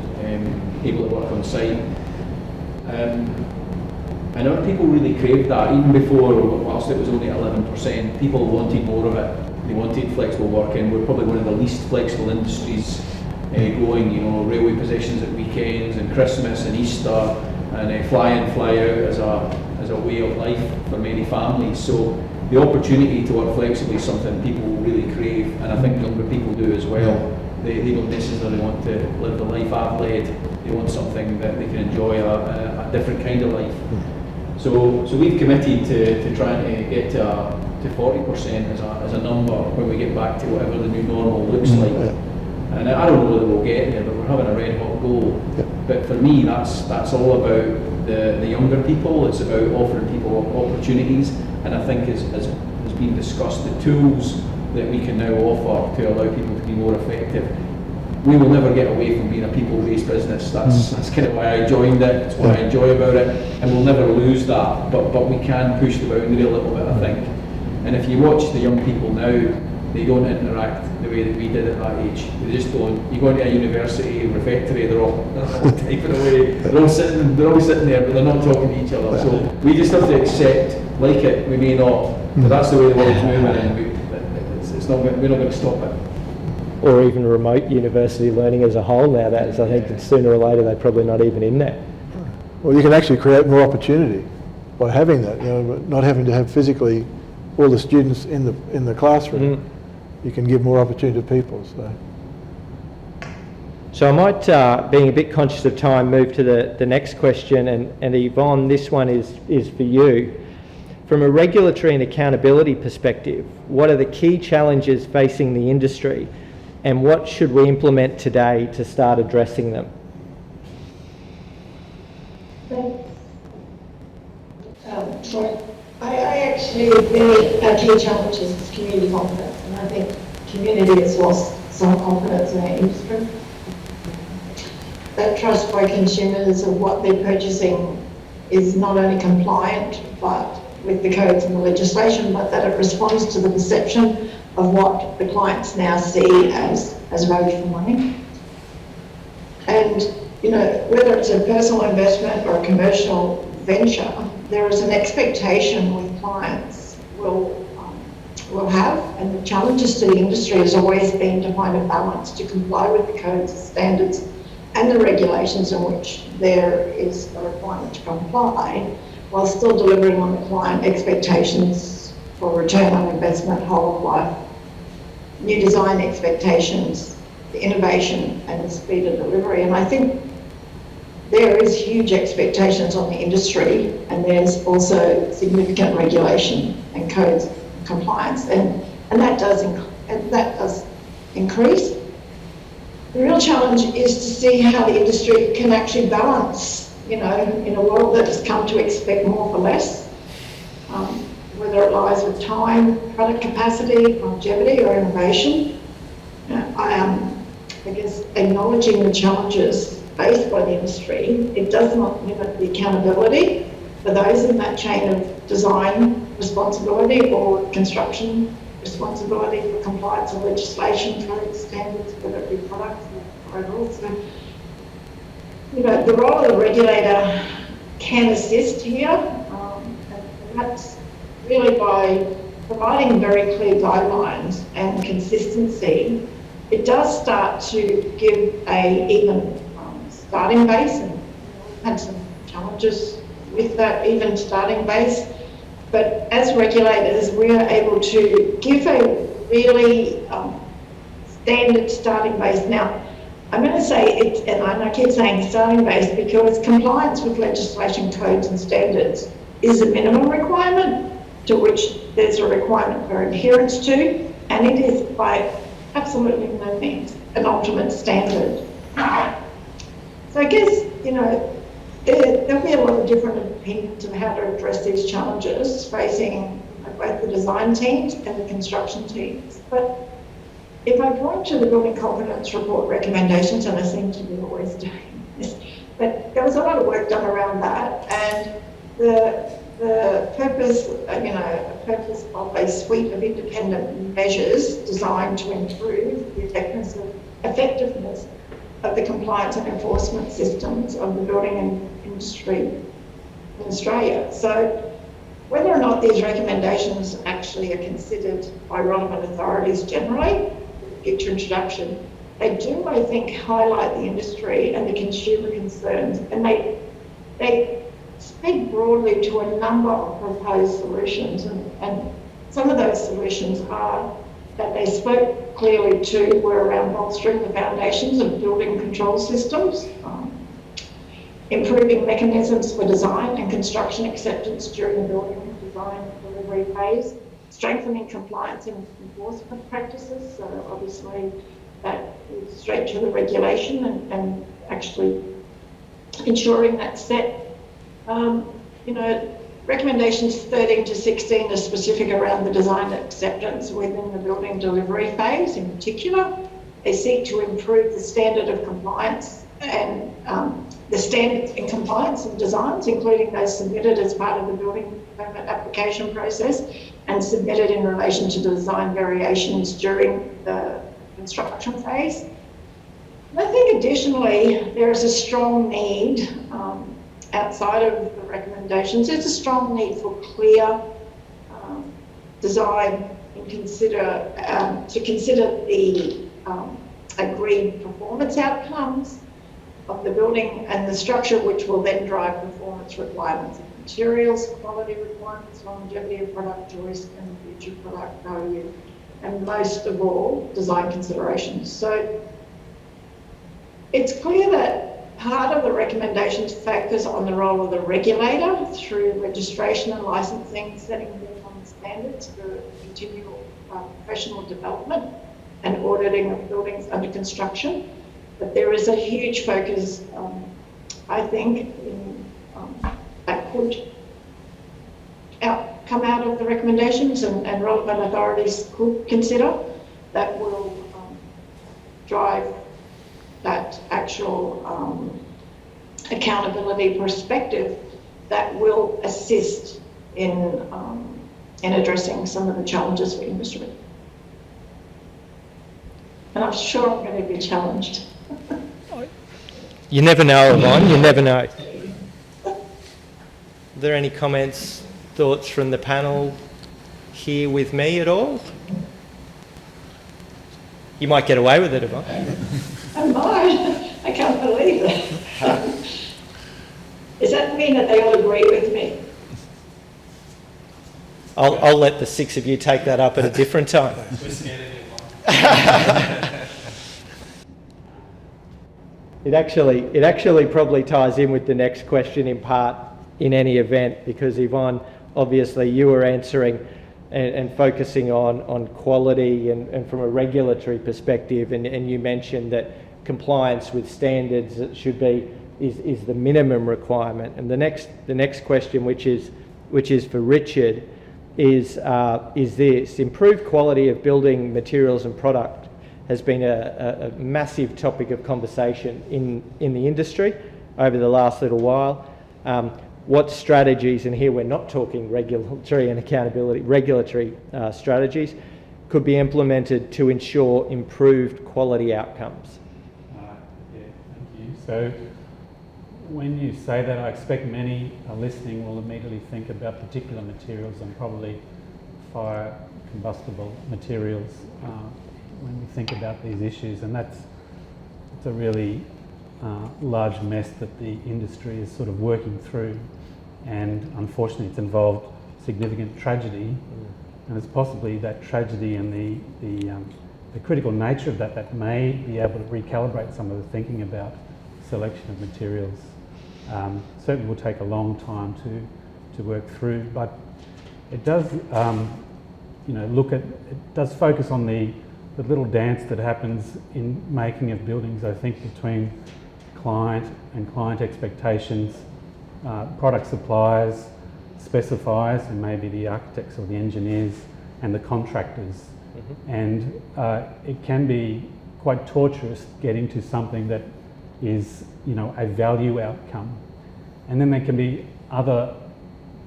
able to work on site. And our people really craved that, even before, whilst it was only 11%, people wanted more of it. They wanted flexible working. We're probably one of the least flexible industries going, railway positions at weekends and Christmas and Easter, and fly in, fly out as a way of life for many families. So the opportunity to work flexibly is something people really crave, and I think younger people do as well. They don't necessarily want to live the life I've led. They want something that they can enjoy, a different kind of life. So we've committed to trying to get to 40% as a number when we get back to whatever the new normal looks like. And I don't know whether we'll get there, but we're having a red hot goal. But for me, that's all about the younger people. It's about offering people opportunities, and I think as been discussed, the tools that we can now offer to allow people to be more effective. We will never get away from being a people-based business. That's kind of why I joined it. It's what I enjoy about it, and we'll never lose that. But we can push the boundary a little bit, I think. And if you watch the young people now, they don't interact the way that we did at that age. They just don't. You go into a university refectory, they're all typing away. They're all sitting there, but they're not talking to each other. So we just have to accept, like it, we may not, but that's the way the world's moving, and we're not going to stop it. Or even remote university learning as a whole nowadays. I think that sooner or later they're probably not even in there. Well, you can actually create more opportunity by having that. Not having to have physically all the students in the classroom. You can give more opportunity to people. So I might, being a bit conscious of time, move to the next question. And Yvonne, this one is for you. From a regulatory and accountability perspective, what are the key challenges facing the industry, and what should we implement today to start addressing them? I actually think our key challenge is community confidence, and I think community has lost some confidence in our industry. That trust by consumers of what they're purchasing is not only compliant with the codes and the legislation, but that it responds to the perception of what the clients now see as value for money. And whether it's a personal investment or a commercial venture, there is an expectation with clients will have, and the challenges to the industry has always been to find a balance to comply with the codes, standards, and the regulations in which there is a requirement to comply, while still delivering on the client expectations for return on investment, whole of life, new design expectations, the innovation and the speed of delivery. And I think there is huge expectations on the industry, and there's also significant regulation and codes compliance, and that does increase. The real challenge is to see how the industry can actually balance, in a world that has come to expect more for less, whether it lies with time, product capacity, longevity, or innovation. I guess acknowledging the challenges faced by the industry, it does not limit the accountability for those in that chain of design responsibility or construction responsibility for compliance with legislation, code standards, whether it be products or overall. So, the role of the regulator can assist here, and that's really by providing very clear guidelines and consistency. It does start to give a even starting base, and we've had some challenges with that even starting base. But as regulators, we are able to give a really standard starting base. Now, I'm going to say it, and I keep saying starting base because compliance with legislation, codes and standards is a minimum requirement to which there's a requirement for adherence to, and it is by absolutely no means an ultimate standard. So I guess, there'll be a lot of different opinions on how to address these challenges facing both the design teams and the construction teams. But if I point to the Building Confidence Report recommendations, and I seem to be always doing this, but there was a lot of work done around that, and the purpose, purpose of a suite of independent measures designed to improve the effectiveness of the compliance and enforcement systems of the building industry in Australia. So whether or not these recommendations actually are considered by relevant authorities generally, future introduction, they do, I think, highlight the industry and the consumer concerns, and they speak broadly to a number of proposed solutions, and some of those solutions are that they spoke clearly to were around bolstering the foundations of building control systems, improving mechanisms for design and construction acceptance during the building design delivery phase, strengthening compliance and enforcement practices. So obviously that is straight to the regulation and actually ensuring that's set. Recommendations 13 to 16 are specific around the design acceptance within the building delivery phase in particular. They seek to improve the standard of compliance and the standards in compliance and designs, including those submitted as part of the building permit application process and submitted in relation to design variations during the construction phase. And I think additionally, there is a strong need outside of the recommendations, there's a strong need for clear design and to consider the agreed performance outcomes of the building and the structure, which will then drive performance requirements of materials, quality requirements, longevity of product choice, and future product value, and most of all, design considerations. So it's clear that part of the recommendations focus on the role of the regulator through registration and licensing, setting minimum standards for continual professional development and auditing of buildings under construction. But there is a huge focus, I think, that could come out of the recommendations and relevant authorities could consider that will drive that actual accountability perspective that will assist in addressing some of the challenges for industry. And I'm sure I'm going to be challenged. You never know, Yvonne, you never know. Are there any comments, thoughts from the panel here with me at all? You might get away with it, Yvonne. Oh my, I can't believe that. Does that mean that they all agree with me? I'll let the six of you take that up at a different time. It actually probably ties in with the next question in part in any event, because Yvonne, obviously you were answering and focusing on quality and from a regulatory perspective, and you mentioned that compliance with standards is the minimum requirement. And the next question, which is for Richard, is this: improved quality of building materials and product has been a massive topic of conversation in the industry over the last little while. What strategies, and here we're not talking regulatory and accountability, regulatory strategies, could be implemented to ensure improved quality outcomes? Yeah, thank you. So when you say that, I expect many listening will immediately think about particular materials and probably fire combustible materials when we think about these issues, and it's a really large mess that the industry is sort of working through, and unfortunately it's involved significant tragedy, and it's possibly that tragedy and the critical nature of that may be able to recalibrate some of the thinking about selection of materials. Certainly will take a long time to work through, but it does it does focus on the little dance that happens in making of buildings, I think, between client and client expectations, product suppliers, specifiers, and maybe the architects or the engineers, and the contractors. Mm-hmm. And it can be quite torturous getting to something that is, a value outcome. And then there can be other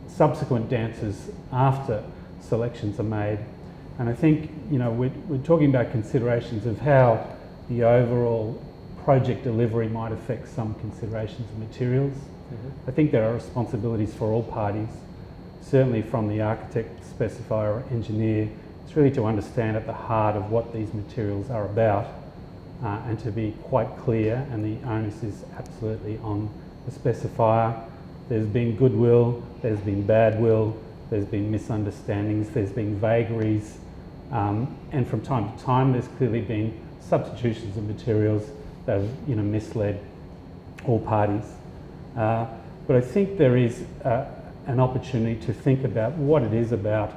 subsequent dances after selections are made. And I think, we're talking about considerations of how the overall project delivery might affect some considerations of materials. Mm-hmm. I think there are responsibilities for all parties, certainly from the architect, specifier, or engineer. It's really to understand at the heart of what these materials are about and to be quite clear, and the onus is absolutely on the specifier. There's been goodwill, there's been bad will, there's been misunderstandings, there's been vagaries, and from time to time there's clearly been substitutions of materials that have misled all parties. But I think there is an opportunity to think about what it is about,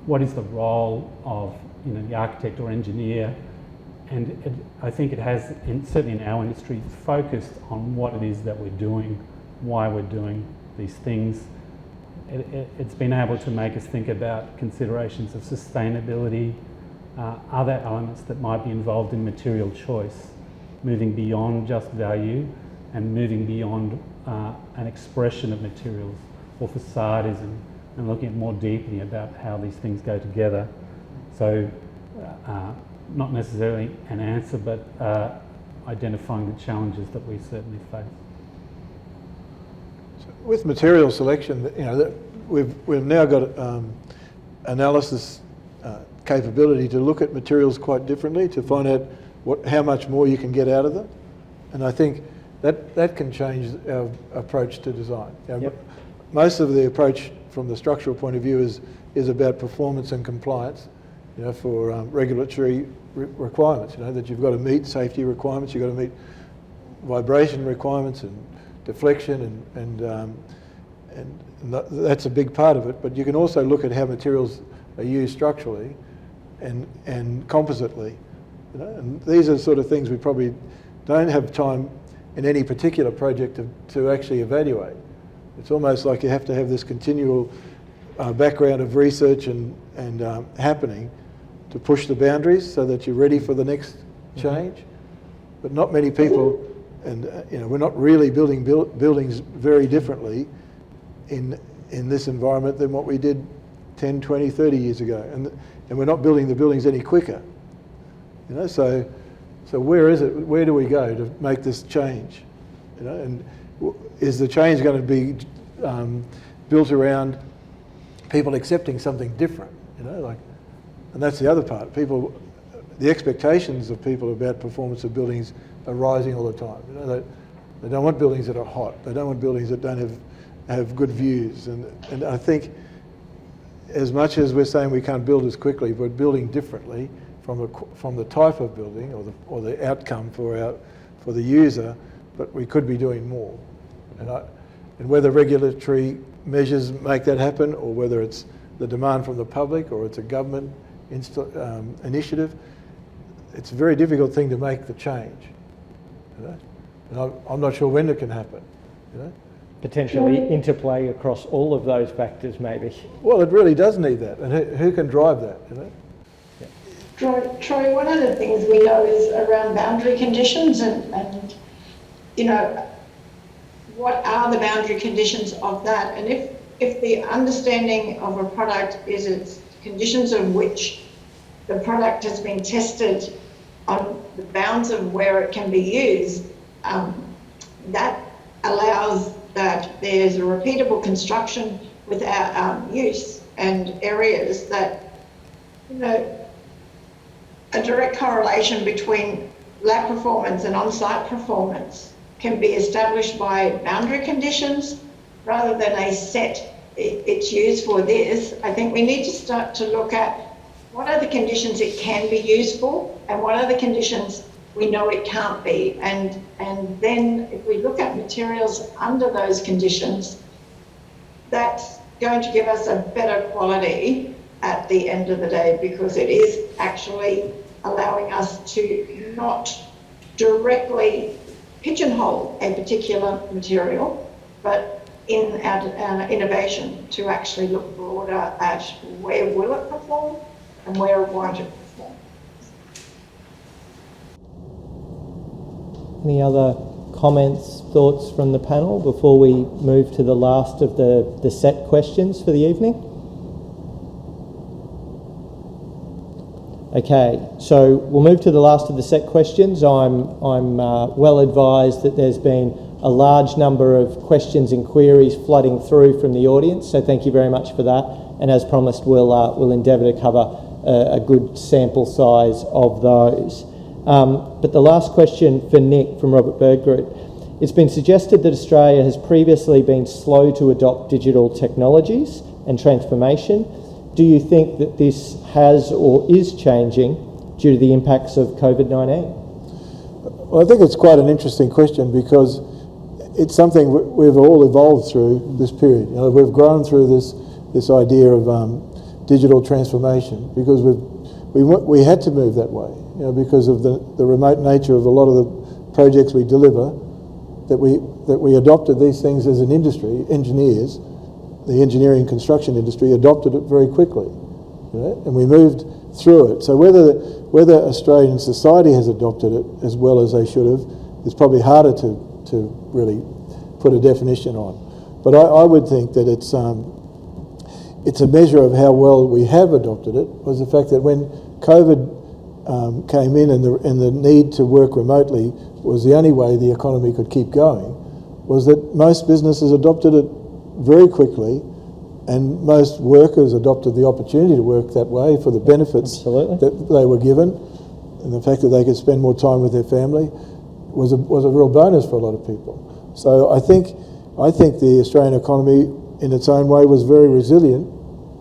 what is the role of the architect or engineer, and I think it has, certainly in our industry, focused on what it is that we're doing, why we're doing these things. It's been able to make us think about considerations of sustainability, other elements that might be involved in material choice, moving beyond just value and moving beyond an expression of materials or facadism, and looking at more deeply about how these things go together. So not necessarily an answer, but identifying the challenges that we certainly face. So with material selection, we've now got analysis capability to look at materials quite differently, to find out how much more you can get out of them, and I think that can change our approach to design. Yep. Most of the approach from the structural point of view is about performance and compliance, for regulatory requirements, that you've got to meet safety requirements, you've got to meet vibration requirements and deflection, and that's a big part of it. But you can also look at how materials are used structurally and compositely, and these are sort of things we probably don't have time in any particular project to actually evaluate. It's almost like you have to have this continual background of research and happening to push the boundaries so that you're ready for the next change. But not many people, and we're not really building buildings very differently in this environment than what we did 10, 20, 30 years ago, and we're not building the buildings any quicker. So where is it? Where do we go to make this change? And is the change going to be built around people accepting something different, and that's the other part. The expectations of people about performance of buildings are rising all the time. They don't want buildings that are hot. They don't want buildings that don't have good views. And I think, as much as we're saying we can't build as quickly, we're building differently from the type of building or the outcome for the user, but we could be doing more. And whether regulatory measures make that happen, or whether it's the demand from the public, or it's a government initiative, it's a very difficult thing to make the change. And I'm not sure when it can happen. Potentially interplay across all of those factors, maybe. Well, it really does need that, and who can drive that? Troy, one of the things we know is around boundary conditions and what are the boundary conditions of that? And if the understanding of a product is its conditions of which the product has been tested on the bounds of where it can be used, that allows that there's a repeatable construction without use, and areas that, a direct correlation between lab performance and on-site performance can be established by boundary conditions rather than a set, it's used for this. I think we need to start to look at what are the conditions it can be used for and what are the conditions we know it can't be. And then if we look at materials under those conditions, that's going to give us a better quality at the end of the day, because it is actually allowing us to not directly pigeonhole a particular material, but in our innovation to actually look broader at where will it perform and where won't it perform. Any other comments, thoughts from the panel before we move to the last of the set questions for the evening? Okay, so we'll move to the last of the set questions. I'm well advised that there's been a large number of questions and queries flooding through from the audience, so thank you very much for that. And as promised, we'll endeavour to cover a good sample size of those. But the last question for Nick from Robert Bird Group. It's been suggested that Australia has previously been slow to adopt digital technologies and transformation. Do you think that this has or is changing due to the impacts of COVID-19? Well, I think it's quite an interesting question, because it's something we've all evolved through this period. We've grown through this idea of digital transformation because we had to move that way, because of the remote nature of a lot of the projects we deliver, that we adopted these things as an industry. Engineers, the engineering construction industry, adopted it very quickly, and we moved through it. So whether Australian society has adopted it as well as they should have is probably harder to really put a definition on. But I would think that it's a measure of how well we have adopted it was the fact that when COVID came in and the need to work remotely was the only way the economy could keep going, was that most businesses adopted it very quickly, and most workers adopted the opportunity to work that way for the benefits that they were given, and the fact that they could spend more time with their family was a real bonus for a lot of people. So I think the Australian economy in its own way was very resilient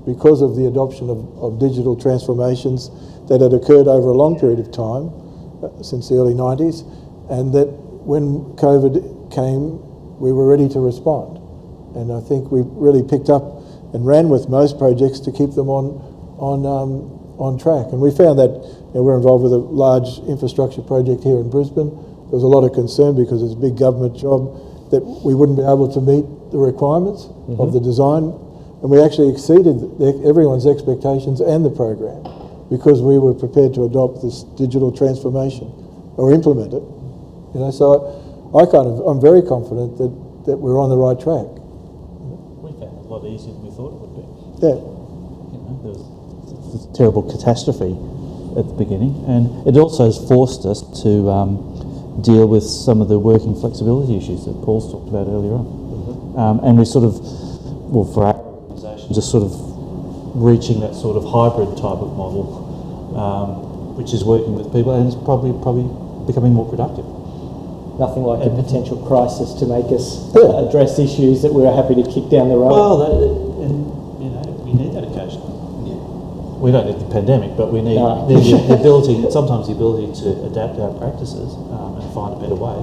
because of the adoption of digital transformations that had occurred over a long period of time since the early 90s, and that when COVID came, we were ready to respond. And I think we really picked up and ran with most projects to keep them on track. And we found that we're involved with a large infrastructure project here in Brisbane. There was a lot of concern because it's a big government job that we wouldn't be able to meet the requirements of the design. And we actually exceeded everyone's expectations and the program because we were prepared to adopt this digital transformation or implement it. So I'm very confident that we're on the right track. We found it a lot easier than we thought it would be. Yeah. There was this terrible catastrophe at the beginning, and it also has forced us to deal with some of the working flexibility issues that Paul's talked about earlier on. And we sort of, well, for our organisation, just sort of reaching that sort of hybrid type of model, which is working with people, and it's probably becoming more productive. Nothing like a potential crisis to make us address issues that we were happy to kick down the road. Well, we need that occasionally. Yeah. We don't need the pandemic, but we need the ability, sometimes the ability to adapt our practices and find a better way.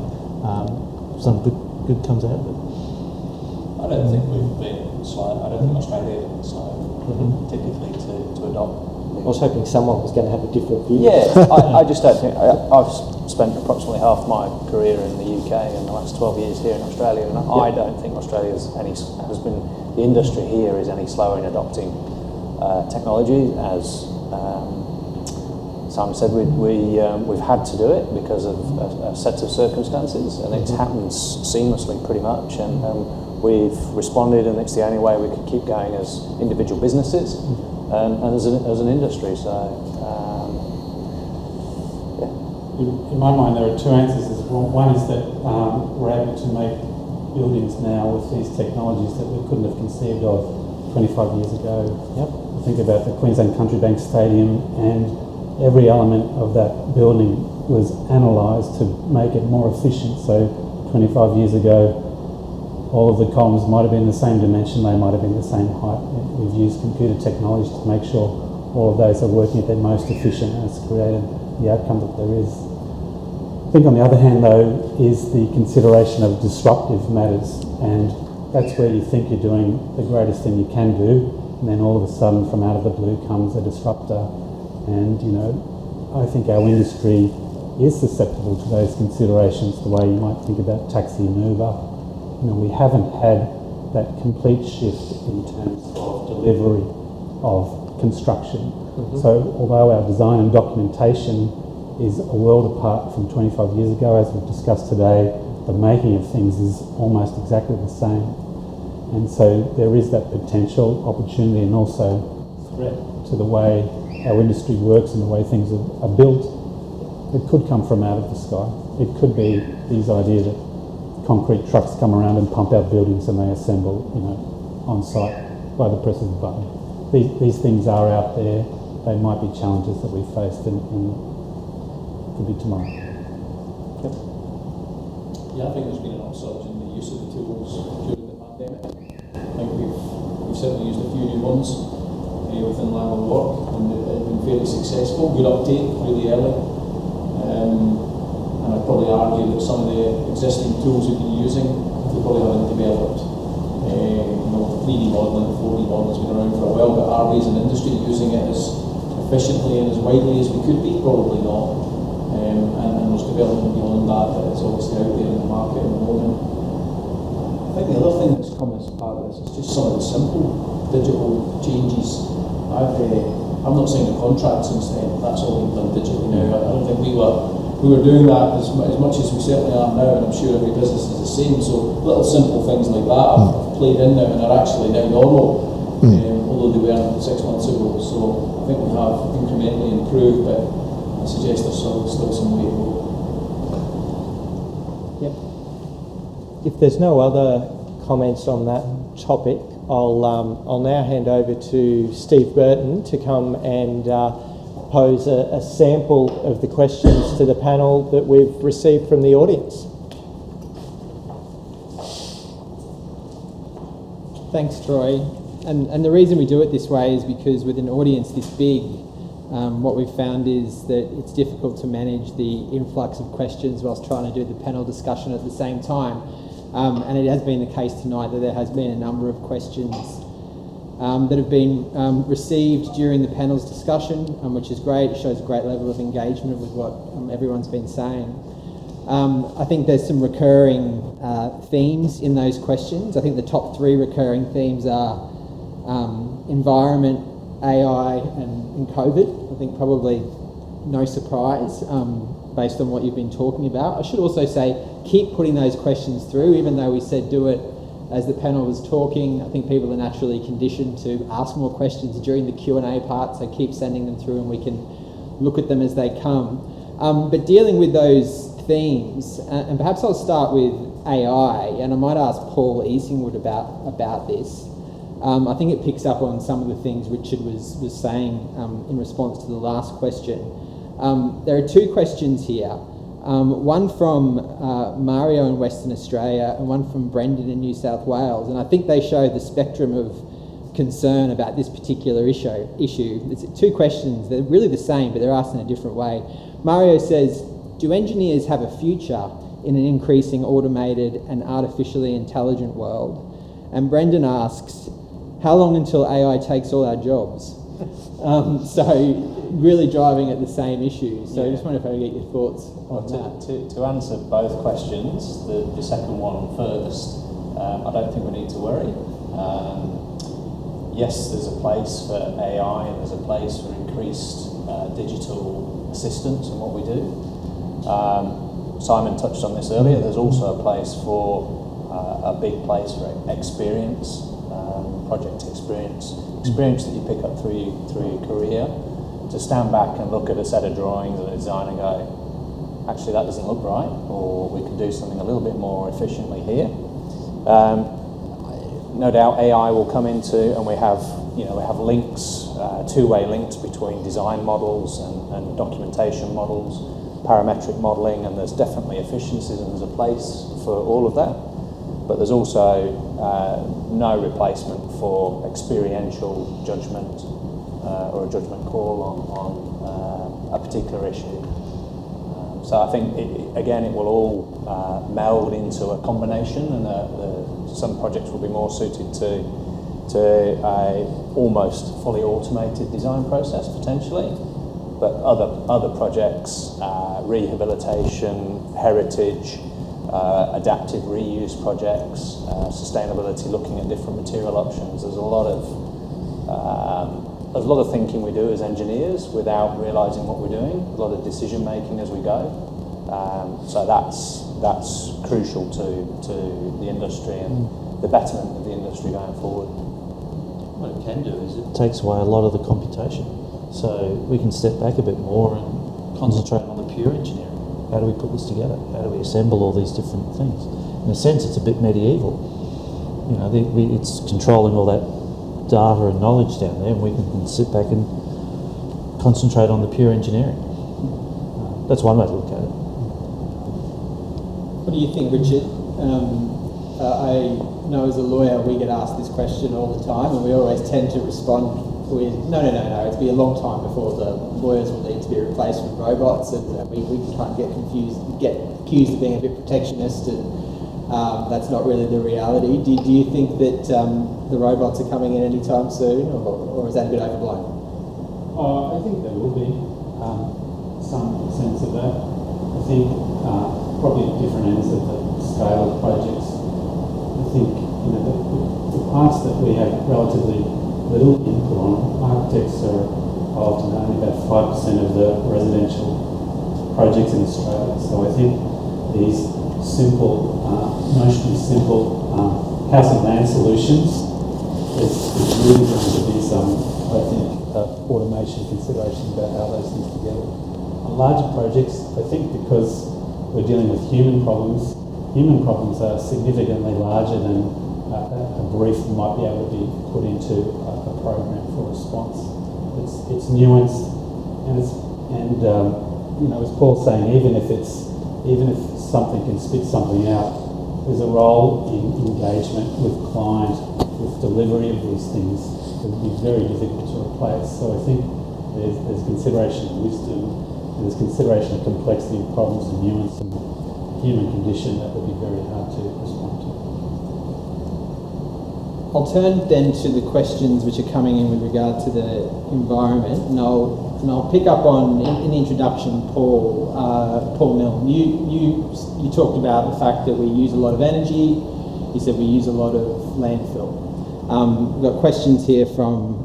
Some good comes out of it. I don't think we've been slow. I don't think Australia has been slow typically to adopt. I was hoping someone was going to have a different view. Yeah, I just don't think. I've spent approximately half my career in the UK and the last 12 years here in Australia, and I don't think Australia the industry here is any slower in adopting technology. As Simon said, we've had to do it because of a set of circumstances, and it's happened seamlessly pretty much, and we've responded, and it's the only way we could keep going as individual businesses and as an industry. So. In my mind, there are two answers. One is that we're able to make buildings now with these technologies that we couldn't have conceived of 25 years ago. Yep. Think about the Queensland Country Bank Stadium, and every element of that building was analysed to make it more efficient. So 25 years ago, all of the columns might have been the same dimension, they might have been the same height. We've used computer technology to make sure all of those are working at their most efficient, and it's created the outcome that there is. I think on the other hand, though, is the consideration of disruptive matters, and that's where you think you're doing the greatest thing you can do, and then all of a sudden from out of the blue comes a disruptor. And I think our industry is susceptible to those considerations, the way you might think about taxi and Uber. We haven't had that complete shift in terms of delivery of construction. So although our design and documentation is a world apart from 25 years ago, as we've discussed today, the making of things is almost exactly the same. And so there is that potential opportunity and also threat to the way our industry works and the way things are built. It could come from out of the sky. It could be these ideas that concrete trucks come around and pump out buildings and they assemble, on site by the press of a button. These things are out there. They might be challenges that we faced and could be tomorrow. Yep. Yeah, I think there's been an upsurge in the use of the tools during the pandemic. I think we've certainly used a few new ones within Landlord Work, and they've been fairly successful. Good uptake really early. And I'd probably argue that some of the existing tools we've been using, we probably haven't developed. 3D modelling, 4D modelling has been around for a while, but are we as an industry using it as efficiently and as widely as we could be? Probably not. And there's development beyond that is obviously out there in the market at the moment. I think the other thing that's come as part of this is just some of the simple digital changes. I'm not saying the contracts instead, that's all being done digitally now. I don't think we were doing that as much as we certainly are now, and I'm sure every business is the same. So little simple things like that have played in now and are actually now normal, although they weren't 6 months ago. So I think we have incrementally improved, but I suggest there's still some way to go. Yep. If there's no other comments on that topic, I'll now hand over to Steve Burton to come and pose a sample of the questions to the panel that we've received from the audience. Thanks, Troy. And the reason we do it this way is because with an audience this big, what we've found is that it's difficult to manage the influx of questions whilst trying to do the panel discussion at the same time. And it has been the case tonight that there has been a number of questions that have been received during the panel's discussion, which is great. It shows a great level of engagement with what everyone's been saying. I think there's some recurring themes in those questions. I think the top 3 recurring themes are environment, AI and COVID. I think probably no surprise based on what you've been talking about. I should also say keep putting those questions through, even though we said do it as the panel was talking. I think people are naturally conditioned to ask more questions during the Q&A part, so keep sending them through and we can look at them as they come. But dealing with those themes, and perhaps I'll start with AI, and I might ask Paul Easingwood about this. I think it picks up on some of the things Richard was saying in response to the last question. There are two questions here. One from Mario in Western Australia and one from Brendan in New South Wales, and I think they show the spectrum of concern about this particular issue. There's two questions, they're really the same, but they're asked in a different way. Mario says, do engineers have a future in an increasing automated and artificially intelligent world? And Brendan asks, how long until AI takes all our jobs? So really driving at the same issue. So I just wonder if I could get your thoughts on that. To answer both questions, the second one first, I don't think we need to worry. Yes, there's a place for AI and there's a place for increased digital assistance in what we do. Simon touched on this earlier. There's also a place for a big place for experience, project experience that you pick up through your career. To stand back and look at a set of drawings and a design and go, actually that doesn't look right, or we can do something a little bit more efficiently here. No doubt AI will come into, and we have links, two-way links between design models and documentation models, parametric modelling, and there's definitely efficiencies and there's a place for all of that. But there's also no replacement for experiential judgment or a judgment call on a particular issue. So I think, it will all meld into a combination, and some projects will be more suited to a almost fully automated design process potentially, but other projects, rehabilitation, heritage, adaptive reuse projects, sustainability, looking at different material options. There's a lot of thinking we do as engineers without realising what we're doing. A lot of decision making as we go. So that's crucial to the industry and the betterment of the industry going forward. What it can do is it takes away a lot of the computation. So we can step back a bit more and concentrate on the pure engineering. How do we put this together? How do we assemble all these different things? In a sense, it's a bit medieval. It's controlling all that data and knowledge down there, and we can sit back and concentrate on the pure engineering. That's one way to look at it. What do you think, Richard? I know as a lawyer we get asked this question all the time, and we always tend to respond with, no, it'll be a long time before the lawyers will need to be replaced with robots, and we can kind of get accused of being a bit protectionist, and that's not really the reality. Do you think that the robots are coming in anytime soon, or is that a bit overblown? I think there will be some sense of that. I think probably at different ends of the scale of projects. I think the parts that we have relatively little input on, architects are often only about 5% of the residential projects in Australia. So I think these simple, notionally simple house and land solutions is really going to be some, I think, automation considerations about how those things together. On larger projects, I think because we're dealing with human problems are significantly larger than a brief might be able to be put into a program for response. It's nuanced, and as Paul's saying, even if something can spit something out, there's a role in engagement with client, with delivery of these things that would be very difficult to replace. So I think there's consideration of wisdom, and there's consideration of complexity of problems and nuance and human condition that would be very hard to respond to. I'll turn then to the questions which are coming in with regard to the environment, and I'll pick up on in the introduction, Paul Milne. You talked about the fact that we use a lot of energy. You said we use a lot of landfill. We've got questions here from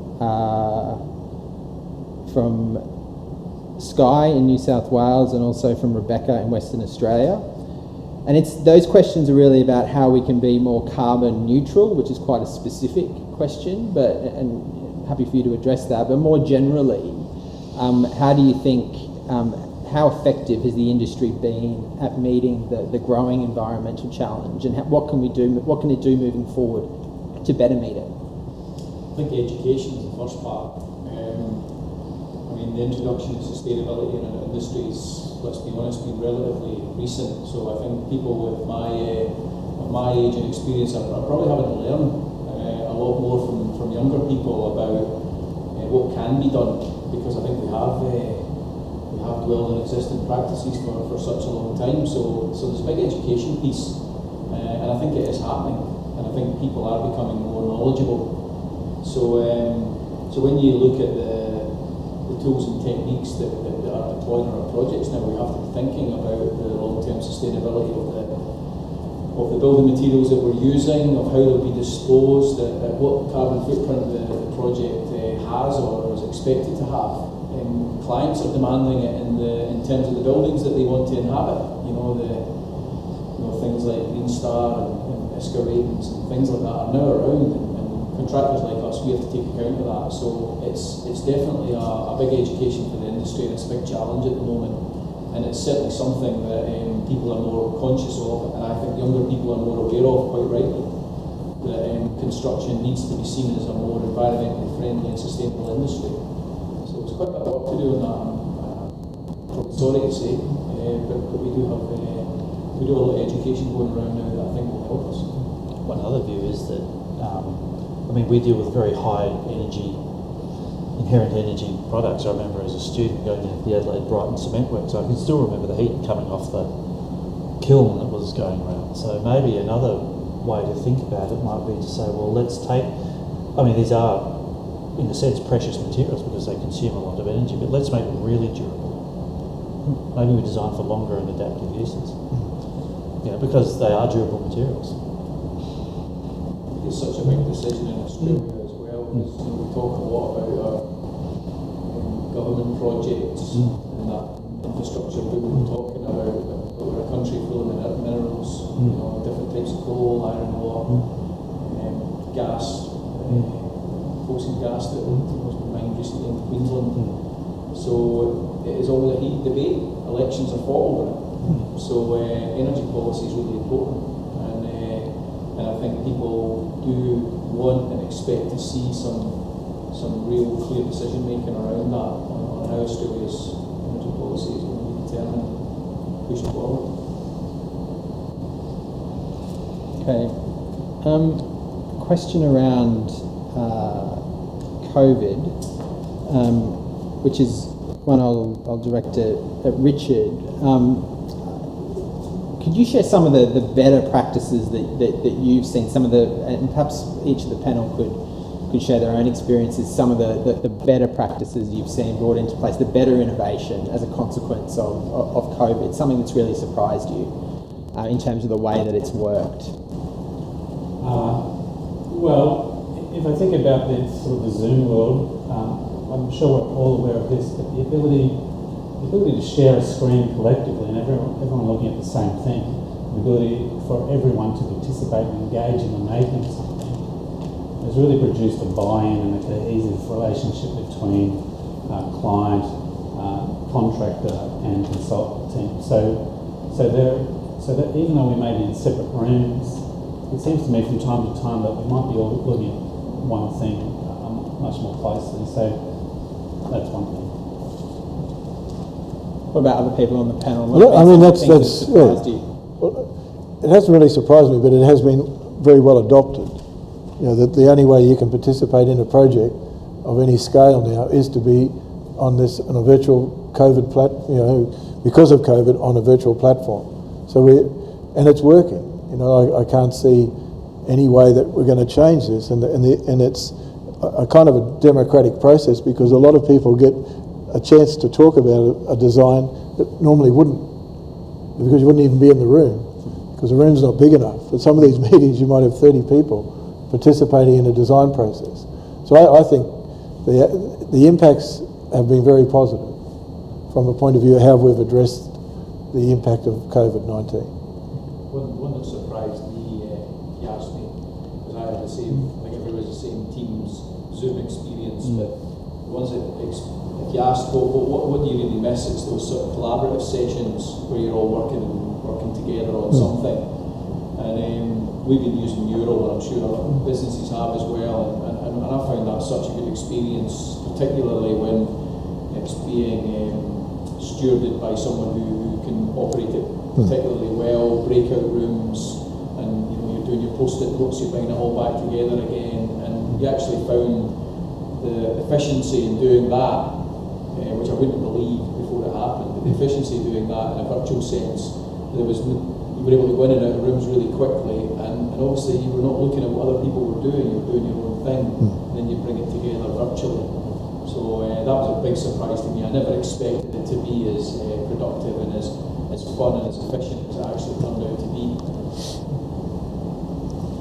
Sky in New South Wales and also from Rebecca in Western Australia. And those questions are really about how we can be more carbon neutral, which is quite a specific question, and happy for you to address that. But more generally, how do you think how effective has the industry been at meeting the growing environmental challenge, and what can it do moving forward to better meet it? I think education is the first part. I mean, the introduction of sustainability in our industry is, let's be honest, been relatively recent. So I think people with my age and experience are probably having to learn a lot more from younger people about what can be done, because I think we have dwelled in existing practices for such a long time. So there's a big education piece, and I think it is happening, and I think people are becoming more knowledgeable. So when you look at the tools and techniques that are deployed in our projects now, we have to be thinking about the long-term sustainability of the building materials that we're using, of how they'll be disposed, at what carbon footprint the project has or is expected to have. Clients are demanding it in terms of the buildings that they want to inhabit. Things like Green Star and ISCA ratings and things like that are now around, and contractors like us, we have to take account of that. So it's definitely a big education for the industry, and it's a big challenge at the moment. And it's certainly something that people are more conscious of, and I think younger people are more aware of, quite rightly, that construction needs to be seen as a more environmentally friendly and sustainable industry. So it's quite a bit of work to do on that. I'm sorry to say, but we do have a lot of education going around now that I think will help us. One other view is that, we deal with very high energy, inherent energy products. I remember as a student going into the Adelaide Brighton Cement Works, I can still remember the heat coming off the kiln that was going around. So maybe another way to think about it might be to say, well, let's take, these are, in a sense, precious materials because they consume a lot of energy, but let's make it really durable. Maybe we design for longer and adaptive uses. Because they are durable materials. It's such a big decision in Australia as well, because we talk a lot about our government projects and that infrastructure boom we're talking about. We're a country full of minerals, different types of coal, iron ore, gas, coal seam gas that was mined recently in Queensland. So it is always a heated debate. Elections are fought over it. So energy policy is really important, and I think people do want and expect to see some real clear decision making around that on how Australia's energy policy is going to be determined and pushed forward. Okay. Question around COVID, which is one I'll direct at Richard. Could you share some of the better practices that you've seen, and perhaps each of the panel could share their own experiences, some of the better practices you've seen brought into place, the better innovation as a consequence of COVID, something that's really surprised you in terms of the way that it's worked? Well, if I think about the sort of the Zoom world, I'm sure we're all aware of this, but the ability to share a screen collectively and everyone looking at the same thing, the ability for everyone to participate and engage in the making of something, has really produced a buy-in and a cohesive relationship between client, contractor and consultant team. So that even though we may be in separate rooms, it seems to me from time to time that we might be all looking at one thing much more closely. So that's one thing. What about other people on the panel? It hasn't really surprised me, but it has been very well adopted. That the only way you can participate in a project of any scale now is to be on a virtual COVID because of COVID, on a virtual platform. And it's working. I can't see any way that we're going to change this, and it's a kind of a democratic process because a lot of people get a chance to talk about a design that normally wouldn't, because you wouldn't even be in the room because the room's not big enough. At some of these meetings you might have 30 people participating in a design process. So I think the impacts have been very positive from the point of view of how we've addressed the impact of COVID-19. One that surprised me, he asked me, because I had the same, I think everybody has the same Teams Zoom experience, but ones that, if you asked what do you really miss, it's those sort of collaborative sessions where you're all working together on something. And we've been using Mural, and I'm sure other businesses have as well, and I found that such a good experience, particularly when it's being stewarded by someone who can operate it particularly well, breakout rooms, and you're doing your post-it notes, you're bringing it all back together again, and you actually found the efficiency in doing that, which I wouldn't believe before it happened, but the efficiency of doing that in a virtual sense, you were able to go in and out of rooms really quickly, and obviously you were not looking at what other people were doing, you were doing your own thing, and then you bring it together virtually. So that was a big surprise to me. I never expected it to be as productive and as fun and as efficient as it actually turned out to be.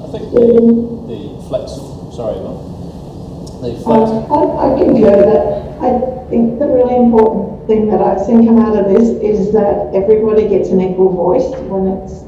I think the flex, sorry, Mum. I concur that. I think the really important thing that I've seen come out of this is that everybody gets an equal voice when it's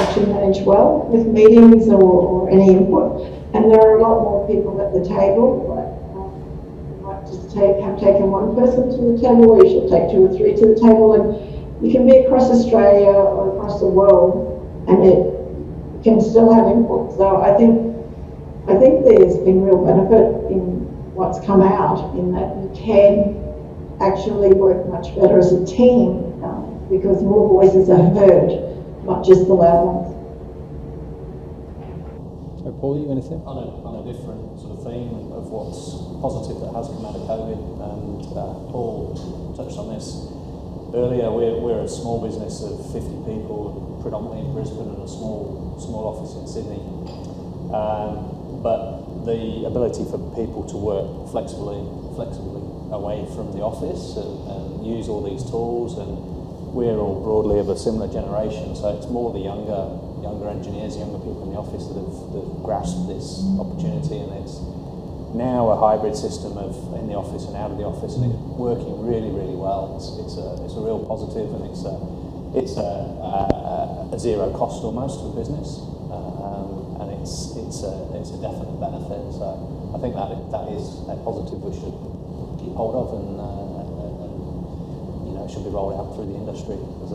actually managed well with meetings or any input. And there are a lot more people at the table. You might just have taken one person to the table, or you should take 2 or 3 to the table, and you can be across Australia or across the world, and it can still have input. So I think there's been real benefit in what's come out, in that you can actually work much better as a team because more voices are heard, not just the loud ones. So Paul, you want to say? On a different sort of theme of what's positive that has come out of COVID, and Paul touched on this earlier. We're a small business of 50 people, predominantly in Brisbane, and a small office in Sydney. But the ability for people to work flexibly away from the office and use all these tools, and we're all broadly of a similar generation, so it's more the younger engineers, younger people in the office that have grasped this opportunity, and it's now a hybrid system of in the office and out of the office, and it's working really, really well. It's a real positive, and it's a zero cost almost to the business. And it's a definite benefit. So I think that is a positive we should keep hold of, and it should be rolled out through the industry as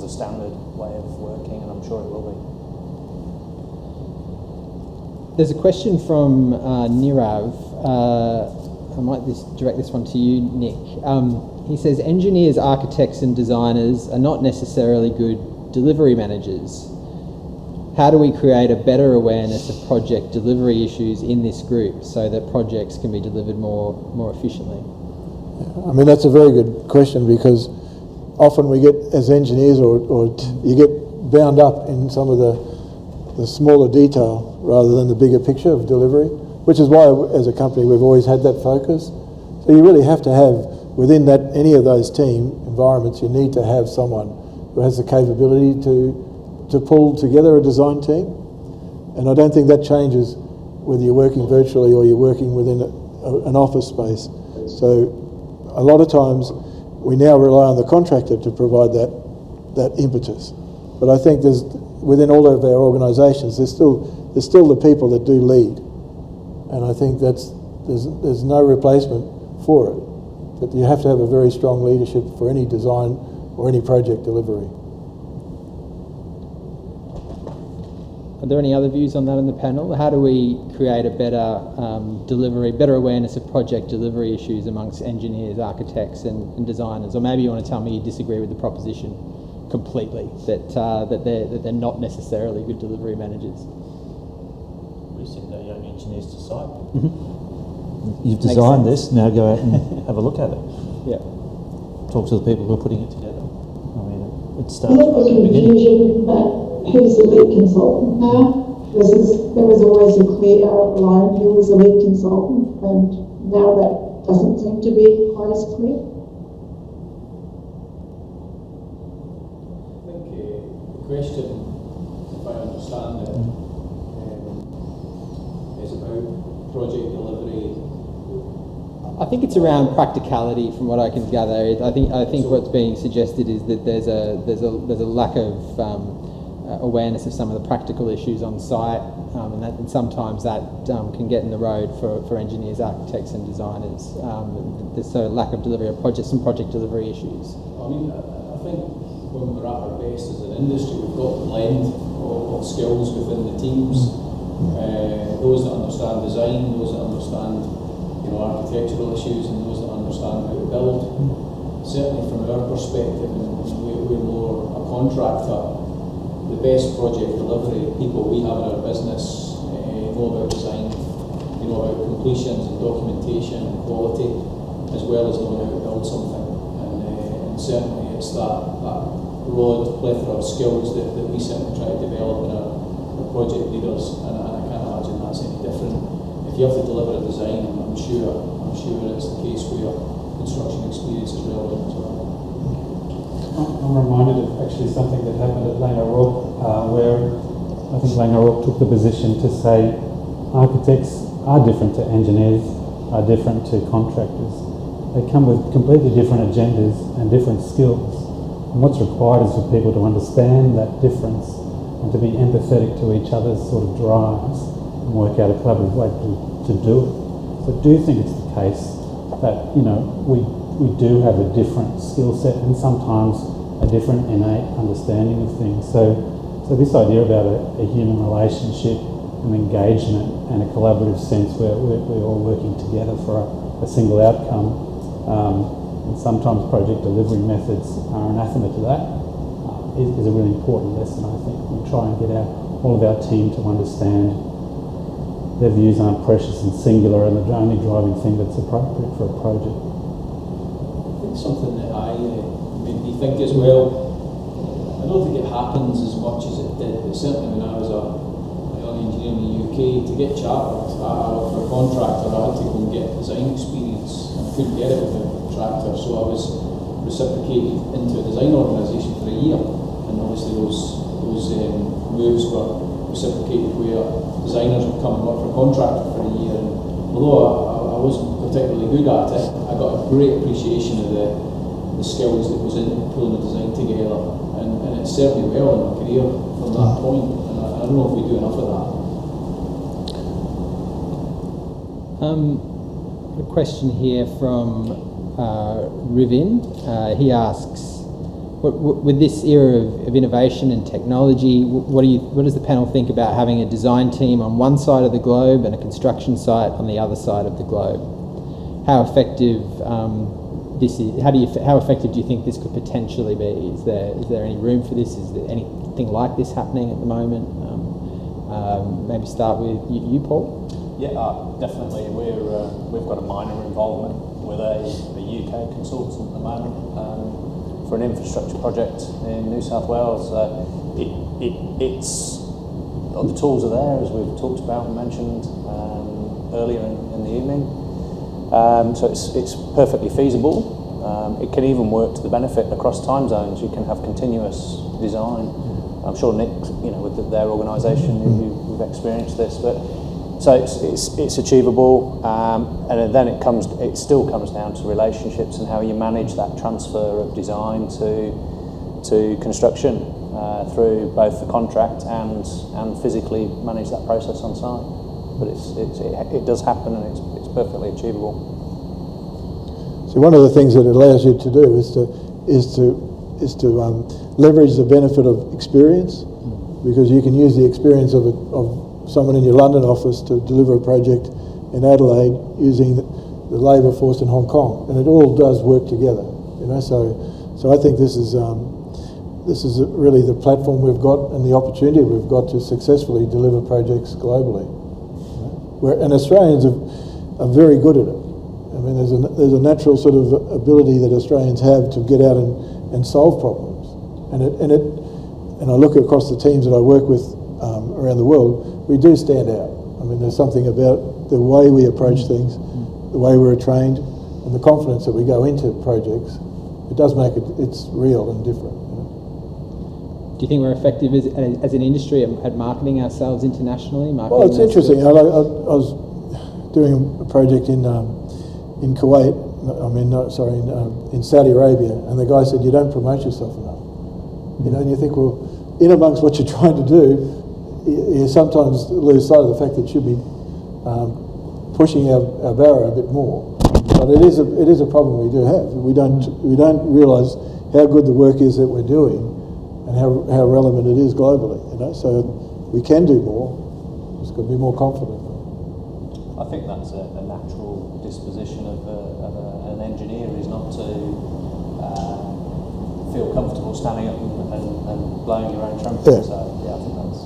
a standard way of working, and I'm sure it will be. There's a question from Nirav. I might direct this one to you, Nick. He says, engineers, architects and designers are not necessarily good delivery managers. How do we create a better awareness of project delivery issues in this group so that projects can be delivered more efficiently? I mean, that's a very good question, because often we get, as engineers, or you get bound up in some of the smaller detail rather than the bigger picture of delivery, which is why as a company we've always had that focus. So you really have to have, within any of those team environments, you need to have someone who has the capability to pull together a design team. And I don't think that changes whether you're working virtually or you're working within an office space. So a lot of times we now rely on the contractor to provide that impetus. But I think within all of our organisations, there's still the people that do lead, and I think there's no replacement for it. That you have to have a very strong leadership for any design or any project delivery. Are there any other views on that in the panel? How do we create a better better awareness of project delivery issues amongst engineers, architects and designers? Or maybe you want to tell me you disagree with the proposition completely, that they're not necessarily good delivery managers. We send our young engineers to site. Mm-hmm. You've designed this, now go out and have a look at it. Yeah. Talk to the people who are putting it together. I mean, it starts right at the beginning. Who's the lead consultant now? There was always a clear line who was the lead consultant, and now that doesn't seem to be quite as clear. I think the question, if I understand it, is about project delivery. I think it's around practicality, from what I can gather. I think what's being suggested is that there's a lack of awareness of some of the practical issues on site, and sometimes that can get in the road for engineers, architects and designers. There's a lack of delivery of projects and project delivery issues. I mean, I think when we're at our best as an industry, we've got a blend of skills within the teams. Those that understand design, those that understand architectural issues, and those that understand how to build. Certainly from our perspective, and we're more a contractor, the best project delivery people we have in our business know about design, know about completions and documentation and quality, as well as knowing how to build something. And certainly it's that broad plethora of skills that we certainly try to develop in our project leaders, and I can't imagine that's any different. If you have to deliver a design, I'm sure it's the case where construction experience is relevant as well. I'm reminded of actually something that happened at Langer Rock, where I think Langer Rock took the position to say architects are different to engineers, are different to contractors. They come with completely different agendas and different skills. And what's required is for people to understand that difference and to be empathetic to each other's sort of drives and work out a collaborative way to do it. So I do think it's the case that, we do have a different skill set and sometimes a different innate understanding of things. So this idea about a human relationship, an engagement and a collaborative sense where we're all working together for a single outcome, and sometimes project delivery methods are anathema to that, is a really important lesson, I think. We try and get all of our team to understand their views aren't precious and singular and the only driving thing that's appropriate for a project. I think something that made me think as well, I don't think it happens as much as it did, but certainly when I was a young engineer in the UK, to get chartered for a contractor, I had to go and get design experience, and I couldn't get it with a contractor, so I was reciprocated into a design organisation for a year, and obviously those moves were reciprocated where designers would come and work for a contractor for a year, and although I wasn't particularly good at it, I got a great appreciation of the skills that was in pulling the design together, and it served me well in my career from that point, and I don't know if we do enough of that. A question here from Rivin. He asks, with this era of innovation and technology, what does the panel think about having a design team on one side of the globe and a construction site on the other side of the globe? How effective how effective do you think this could potentially be? Is there any room for this? Is there anything like this happening at the moment? Maybe start with you, Paul. Yeah, definitely. We've got a minor involvement with a UK consultant at the moment for an infrastructure project in New South Wales. It's the tools are there, as we've talked about and mentioned earlier in the evening. So it's perfectly feasible. It can even work to the benefit across time zones. You can have continuous design. I'm sure Nick, with their organisation, you've experienced this, but so it's achievable, and then it still comes down to relationships and how you manage that transfer of design to construction through both the contract and physically manage that process on site. But it does happen, and it's perfectly achievable. So one of the things that it allows you to do is to leverage the benefit of experience, because you can use the experience of someone in your London office to deliver a project in Adelaide using the labour force in Hong Kong, and it all does work together. So I think this is really the platform we've got and the opportunity we've got to successfully deliver projects globally. And Australians are very good at it. I mean, there's a natural sort of ability that Australians have to get out and solve problems. And I look across the teams that I work with around the world, we do stand out. I mean, there's something about the way we approach things, the way we're trained, and the confidence that we go into projects. It does make it's real and different. Do you think we're effective as an industry at marketing ourselves internationally? Well, it's interesting. I was doing a project in Kuwait. In Saudi Arabia, and the guy said, "You don't promote yourself enough." And you think, well, in amongst what you're trying to do, you sometimes lose sight of the fact that you should be pushing our barrow a bit more. But it is a problem we do have. We don't realise how good the work is that we're doing and how relevant it is globally. So we can do more. Just got to be more confident. I think that's a natural disposition of an engineer, is not to feel comfortable standing up and blowing your own trumpet. Yeah. So yeah, I think that's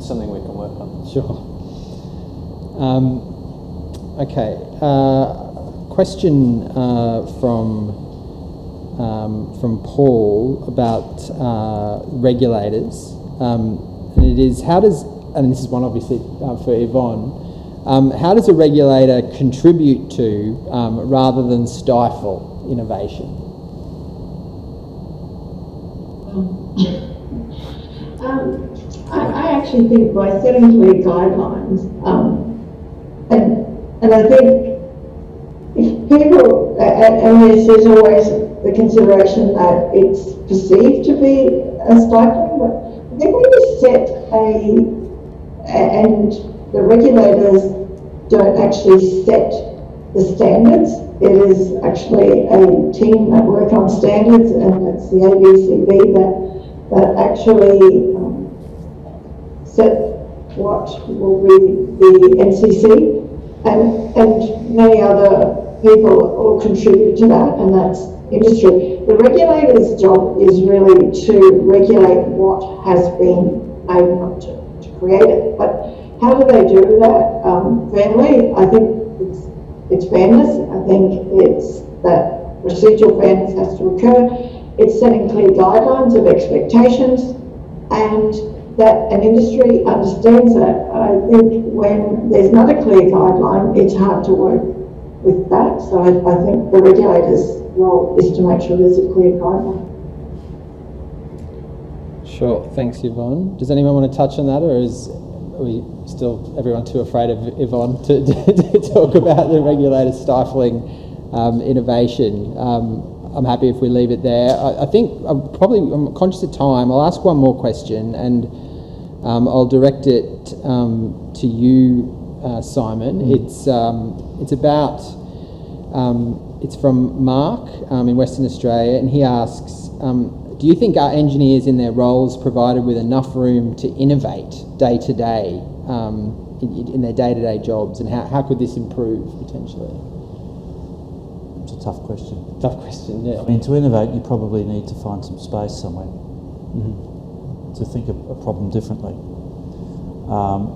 something we can work on. Sure. Okay. Question from Paul about regulators, and it is, how does, and this is one obviously for Yvonne, how does a regulator contribute to rather than stifle innovation? I actually think by setting clear guidelines, and I think if people, and there's always the consideration that it's perceived to be a stifling, but I think when you set and the regulators don't actually set the standards, it is actually a team that work on standards, and it's the ABCB that actually set what will be the NCC, and many other people all contribute to that, and that's industry. The regulator's job is really to regulate what has been able to create it. But how do they do that fairly? I think it's fairness. I think it's that procedural fairness has to occur. It's setting clear guidelines of expectations, and that an industry understands that. I think when there's not a clear guideline, it's hard to work with that. So I think the regulator's role is to make sure there's a clear guideline. Sure, thanks Yvonne. Does anyone want to touch on that, or are we still everyone too afraid of Yvonne to talk about the regulator stifling innovation? I'm happy if we leave it there. I think I'm conscious of time. I'll ask one more question, and I'll direct it to you, Simon. It's about it's from Mark in Western Australia, and he asks, do you think our engineers in their roles provided with enough room to innovate day to day in their day-to-day jobs, and how could this improve potentially? It's a tough question. Tough question, yeah. I mean, to innovate, you probably need to find some space somewhere to think of a problem differently.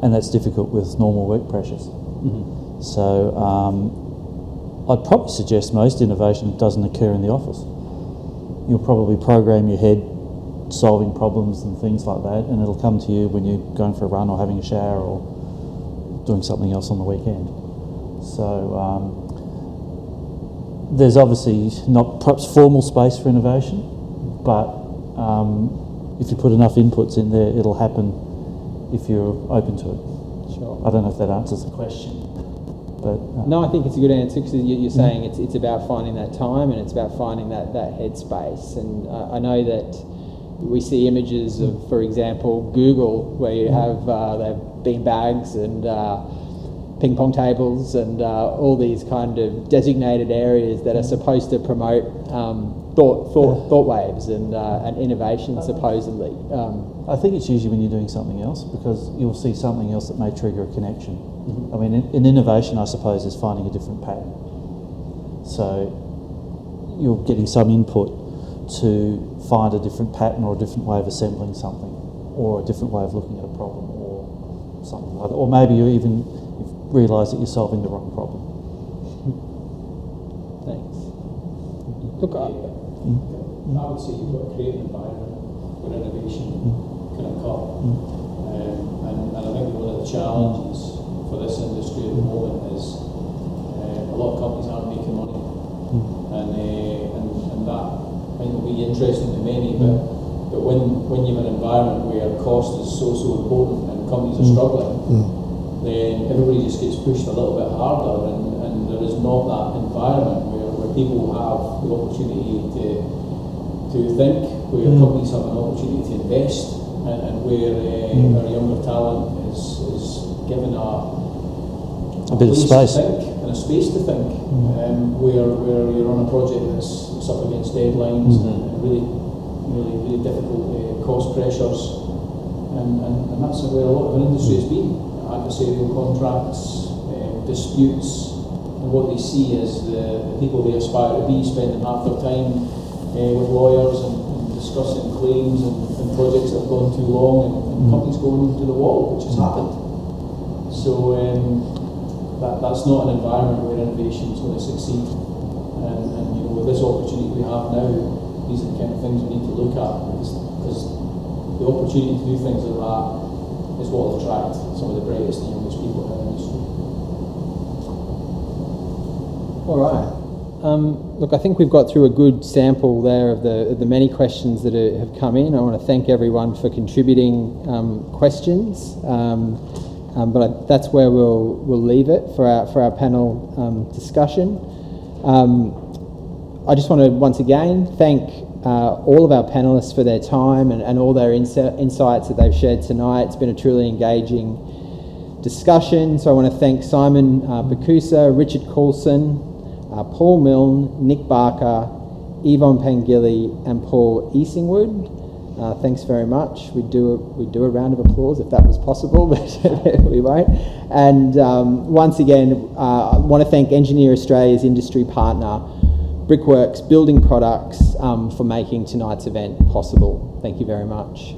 And that's difficult with normal work pressures. So I'd probably suggest most innovation doesn't occur in the office. You'll probably program your head solving problems and things like that, and it'll come to you when you're going for a run or having a shower or doing something else on the weekend. So there's obviously not perhaps formal space for innovation, but if you put enough inputs in there, it'll happen if you're open to it. Sure. I don't know if that answers the question. But, no, I think it's a good answer, because you're saying it's about finding that time, and it's about finding that headspace. And I know that we see images of, for example, Google, where you have they have bean bags and ping pong tables and all these kind of designated areas that are supposed to promote thought waves and innovation, supposedly. I think it's usually when you're doing something else, because you'll see something else that may trigger a connection. I mean, in innovation, I suppose, is finding a different pattern. So you're getting some input to find a different pattern or a different way of assembling something, or a different way of looking at a problem, or something like that. Or maybe you even realise that you're solving the wrong problem. Thanks. Look, I would say you've got to create an environment where innovation can occur. And I think one of the challenges for this industry at the moment is a lot of companies aren't making money, and that might not be interesting to many, but when you have an environment where cost is so important and companies are struggling, then everybody just gets pushed a little bit harder, and there is not that environment where people have the opportunity to think where companies have an opportunity to invest, and where our younger talent is given a bit of place space to think and a space to think, where you're on a project that's up against deadlines and really difficult cost pressures, and that's where a lot of our industry has been. Adversarial contracts, disputes, and what they see is the people they aspire to be spending half their time with lawyers and discussing claims and projects that have gone too long, and companies going to the wall, which has happened. So that's not an environment where innovation is going to succeed. And you know, with this opportunity we have now, these are the kind of things we need to look at, because the opportunity to do things like that is what will attract some of the brightest and youngest people in our industry. All right. Look, I think we've got through a good sample there of the many questions that have come in. I want to thank everyone for contributing questions, but that's where we'll leave it for our panel discussion. I just want to once again thank all of our panellists for their time and all their insights that they've shared tonight. It's been a truly engaging discussion. So I want to thank Simon Bakusa, Richard Coulson, Paul Milne, Nick Barker, Yvonne Pangilly and Paul Easingwood. Thanks very much. We'd do a round of applause if that was possible, but we won't. And once again, I want to thank Engineer Australia's industry partner, Brickworks Building Products, for making tonight's event possible. Thank you very much.